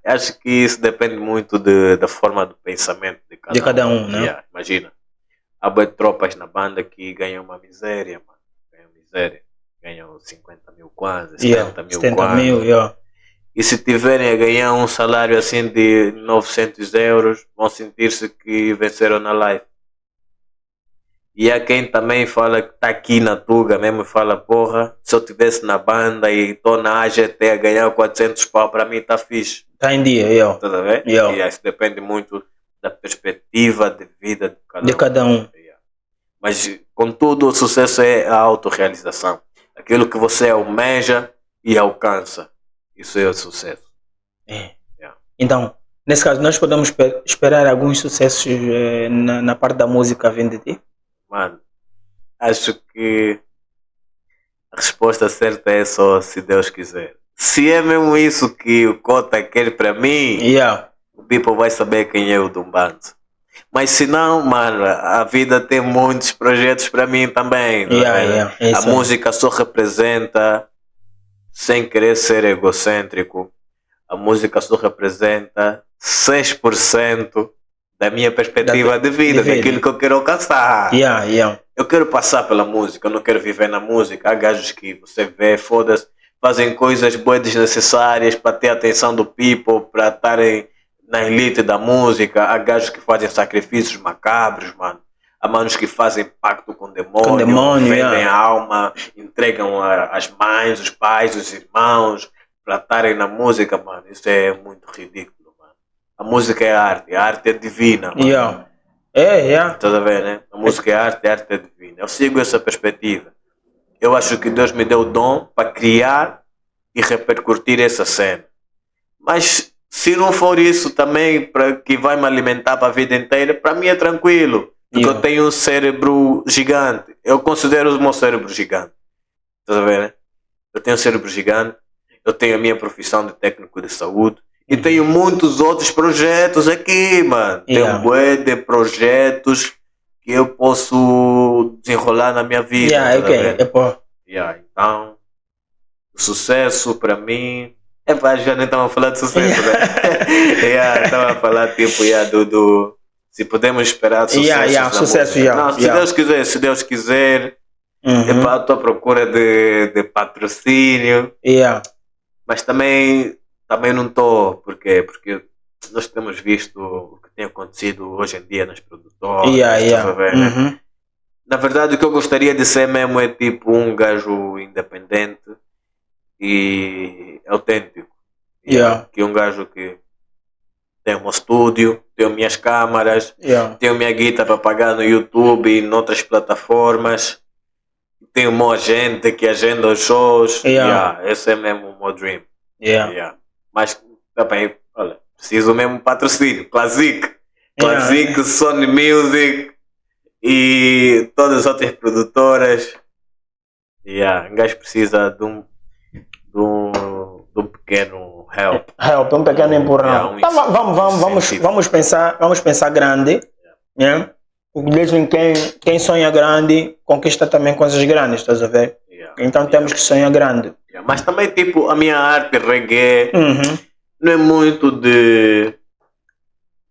acho que isso depende muito da forma do pensamento de cada um, né? Imagina, há boas tropas na banda que ganham uma miséria, mano. Ganham 50 mil kwanzas, 70 mil kwanzas. E se tiverem a ganhar um salário assim de 900 euros, vão sentir-se que venceram na live. E há quem também fala que está aqui na Tuga mesmo e fala, se eu estivesse na banda e estou na AGT a ganhar 400 pau, para mim está fixe. Está em dia, Tá a ver? E isso depende muito da perspectiva de vida de cada um. Mas, contudo, o sucesso é a autorrealização. Aquilo que você almeja e alcança. Isso é o sucesso. Então, nesse caso, nós podemos esperar alguns sucessos na parte da música vindo de ti? Mano, acho que a resposta certa é só se Deus quiser. Se é mesmo isso que o Cota quer para mim, o people vai saber quem é o Dumbanzo. Mas se não, mano, a vida tem muitos projetos para mim também. A música só representa, sem querer ser egocêntrico, a música só representa 6% da minha perspectiva de vida, daquilo que eu quero alcançar. Eu quero passar pela música, eu não quero viver na música. Há gajos que você vê, foda-se, fazem coisas boas desnecessárias para ter a atenção do people, para estarem na elite da música. Há gajos que fazem sacrifícios macabros, mano. Há manos que fazem pacto com demônio, vendem a alma, entregam as mães, os pais, os irmãos para estarem na música, mano. Isso é muito ridículo, mano. A música é arte, a arte é divina, mano. Estás a ver, né? A música é arte, a arte é divina. Eu sigo essa perspectiva. Eu acho que Deus me deu o dom para criar e repercutir essa cena. Mas se não for isso também para que vai me alimentar para a vida inteira, para mim é tranquilo. Porque eu tenho um cérebro gigante. Eu considero o meu cérebro gigante. Estás a ver, né? Eu tenho um cérebro gigante. Eu tenho a minha profissão de técnico de saúde. E tenho muitos outros projetos aqui, mano. Tenho um bué de projetos que eu posso desenrolar na minha vida. Então, o sucesso para mim... já nem estava a falar de sucesso, né? Estava a falar tipo do se podemos esperar sucesso. Não, se Deus quiser, estou à procura de patrocínio. Mas também não estou, porque nós temos visto o que tem acontecido hoje em dia nas produtoras. Né? Na verdade, o que eu gostaria de ser mesmo é tipo um gajo independente e autêntico. Que é um gajo que tenho um estúdio, tenho minhas câmaras, tenho minha guita para pagar no YouTube e em outras plataformas. Tenho uma gente que agenda os shows. Esse é mesmo o meu dream. Mas também, olha, preciso mesmo patrocínio. Classic, Sony Music e todas as outras produtoras. Um gajo precisa de um pequeno help. Um pequeno empurrão. Então, vamos pensar grande. Porque dizem quem sonha grande conquista também coisas grandes, estás a ver? Então temos que sonhar grande. Mas também, tipo, a minha arte reggae não é muito de...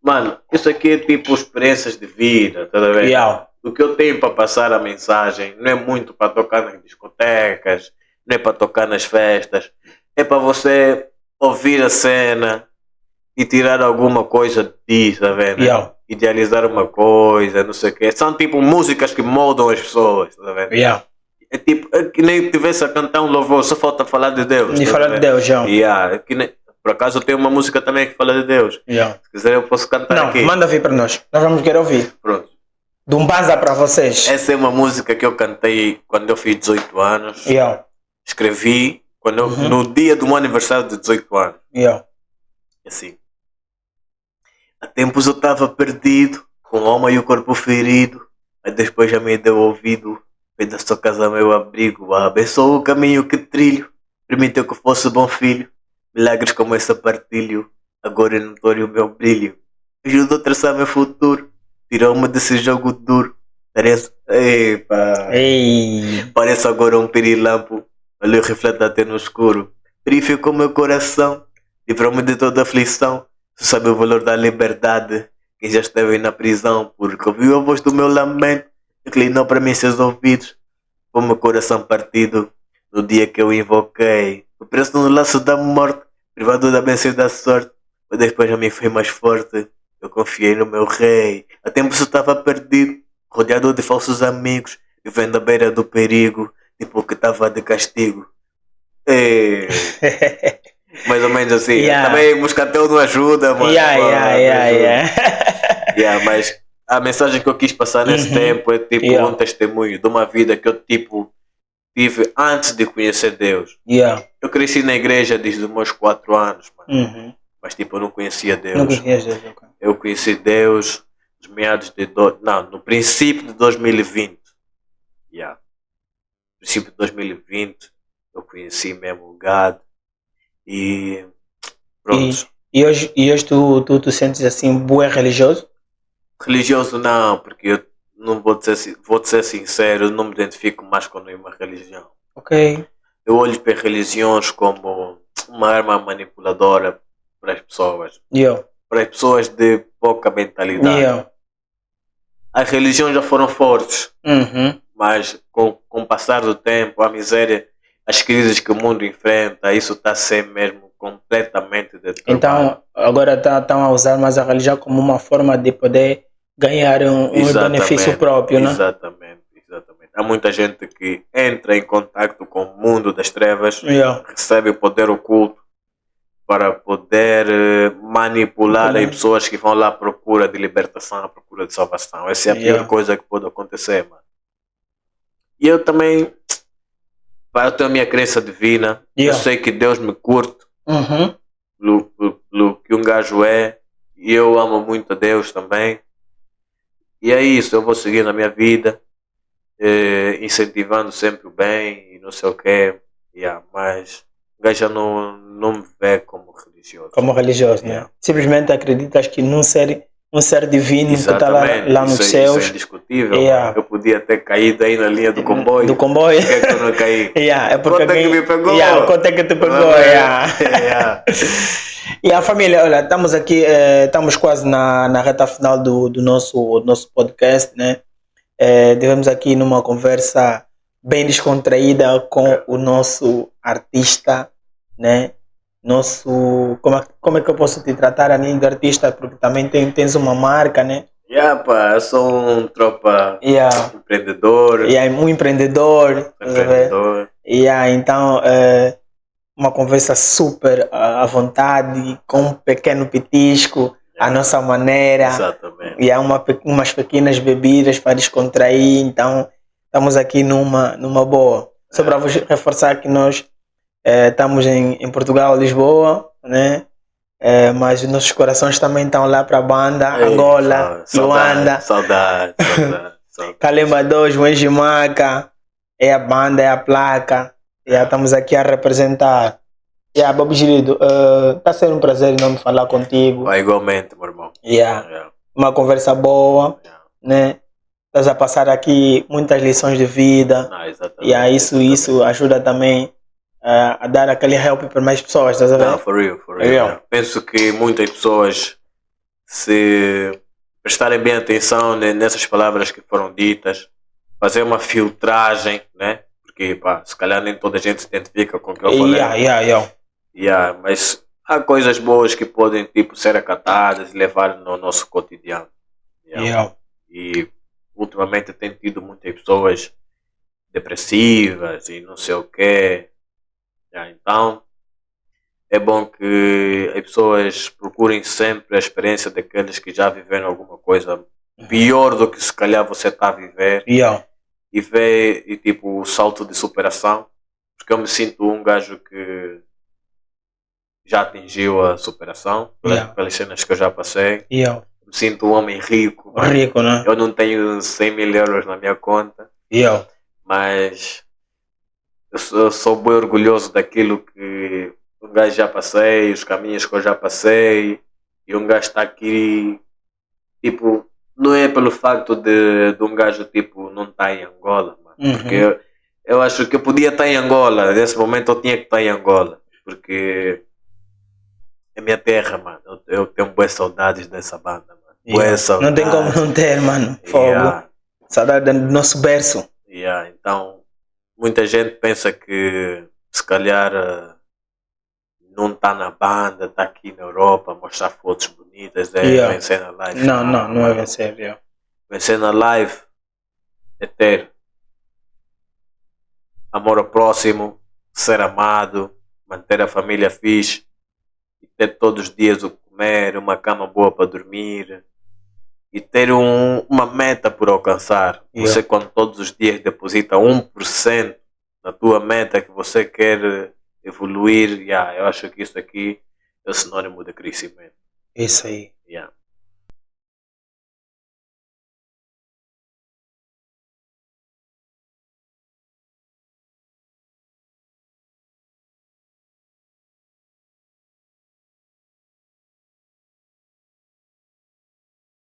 Mano, isso aqui é tipo experiências de vida, estás a ver? O que eu tenho para passar a mensagem não é muito para tocar nas discotecas, não é para tocar nas festas, é para você ouvir a cena e tirar alguma coisa disso, tá vendo? Idealizar uma coisa, não sei o quê. São tipo músicas que moldam as pessoas, tá vendo? É tipo, é que nem tivesse a cantar um louvor, só falta falar de Deus. E falar de Deus, é que nem, por acaso tem uma música também que fala de Deus. Se quiser eu posso cantar aqui. Manda vir para nós vamos querer ouvir. Pronto. De um banza para vocês. Essa é uma música que eu cantei quando eu fiz 18 anos. Escrevi no dia do meu aniversário de 18 anos. Assim. Há tempos eu estava perdido, com a alma e o corpo ferido, mas depois já me deu ouvido, fez da sua casa meu abrigo, abençoou o caminho que trilho, permitiu que eu fosse bom filho, milagres como esse partilho, agora é notório o meu brilho, ajudou a traçar meu futuro, tirou-me desse jogo duro, pareço agora um pirilampo, olho reflete até no escuro, purificou meu coração, livrou-me de toda aflição. Tu sabe o valor da liberdade, quem já esteve na prisão, porque ouviu a voz do meu lamento, inclinou para mim seus ouvidos, com meu coração partido, no dia que eu invoquei, o preço no laço da morte, privado da bênção e da sorte, mas depois a mim foi mais forte, eu confiei no meu rei, há tempos eu estava perdido, rodeado de falsos amigos, vivendo à beira do perigo, tipo que estava de castigo. Mais ou menos assim. Também Moscatel não ajuda, mano. Mas a mensagem que eu quis passar nesse tempo é tipo um testemunho de uma vida que eu tipo tive antes de conhecer Deus. Eu cresci na igreja desde os meus 4 anos, mano. Mas tipo eu não conhecia Deus. Eu conheci Deus nos meados de no princípio de 2020. No princípio de 2020 eu conheci mesmo o God. E pronto. E hoje tu sentes assim, bué religioso? Religioso não, porque eu não vou te ser sincero, eu não me identifico mais com nenhuma religião. Eu olho para religiões como uma arma manipuladora para as pessoas. Para as pessoas de pouca mentalidade. As religiões já foram fortes, mas com o passar do tempo, a miséria, as crises que o mundo enfrenta, isso está a ser mesmo completamente deturpado. Então, agora estão a usar mais a religião como uma forma de poder ganhar um benefício próprio, né? Exatamente. Há muita gente que entra em contato com o mundo das trevas, recebe o poder oculto para poder manipular as pessoas que vão lá à procura de libertação, à procura de salvação. Essa é a pior coisa que pode acontecer, mano. E eu também... Eu tenho a minha crença divina, eu sei que Deus me curte pelo que um gajo é, e eu amo muito a Deus também, e é isso, eu vou seguir na minha vida, incentivando sempre o bem e não sei o quê, mas o gajo já não me vê como religioso. Como religioso, né? Simplesmente acreditas que num ser divino que está lá nos céus. Isso é indiscutível. Eu podia ter caído aí na linha do comboio. Do comboio. Por que é que eu não caí? É porque conta que me pegou. Conta que te pegou. E a família, olha, estamos aqui, estamos quase na reta final do nosso podcast, né? Tivemos aqui numa conversa bem descontraída com o nosso artista, né? Como é que eu posso te tratar a nível de artista, porque também tens uma marca, né? Eu sou um tropa empreendedor. Um empreendedor. Então, uma conversa super à vontade, com um pequeno petisco, a nossa maneira. Exatamente. E há umas pequenas bebidas para descontrair, então estamos aqui numa boa. Só para vos reforçar que nós estamos em Portugal, Lisboa, né? Mas os nossos corações também estão lá para a banda, Angola, Luanda. Saudade. Calemba 2, Wenjimaca, é a banda, é a placa. Estamos aqui a representar. Bob Girido, está sendo um prazer enorme falar contigo. Igualmente, meu irmão. Uma conversa boa, né? Estás a passar aqui muitas lições de vida. Isso ajuda também a dar aquele help para mais pessoas, estás a ver? Não, for real. Penso que muitas pessoas, se prestarem bem atenção nessas palavras que foram ditas, fazer uma filtragem, né? Porque, se calhar nem toda a gente se identifica com o que eu falei. Mas há coisas boas que podem, ser acatadas e levar no nosso cotidiano. E ultimamente tem tido muitas pessoas depressivas e não sei o quê. Então é bom que as pessoas procurem sempre a experiência daqueles que já viveram alguma coisa pior do que se calhar você está a viver. E ver o salto de superação, porque eu me sinto um gajo que já atingiu a superação pelas cenas que eu já passei. Me sinto um homem rico, né? Eu não tenho 100 mil euros na minha conta, mas eu sou bem orgulhoso daquilo que um gajo já passei, os caminhos que eu já passei, e um gajo está aqui, não é pelo facto de um gajo não estar em Angola, mano, porque eu acho que eu podia estar em Angola, nesse momento eu tinha que estar em Angola, porque é minha terra, mano. Eu tenho boas saudades dessa banda, mano. Não tem como não ter, mano. Fogo. Saudade do nosso berço. Então, muita gente pensa que se calhar não está na banda, está aqui na Europa a mostrar fotos bonitas, vencer na live. Não é vencer, Vencer na live é ter amor ao próximo, ser amado, manter a família fixe, ter todos os dias o que comer, uma cama boa para dormir e ter uma meta por alcançar. Você, quando todos os dias deposita 1% na tua meta que você quer evoluir, eu acho que isso aqui é o sinônimo de crescimento. Isso aí.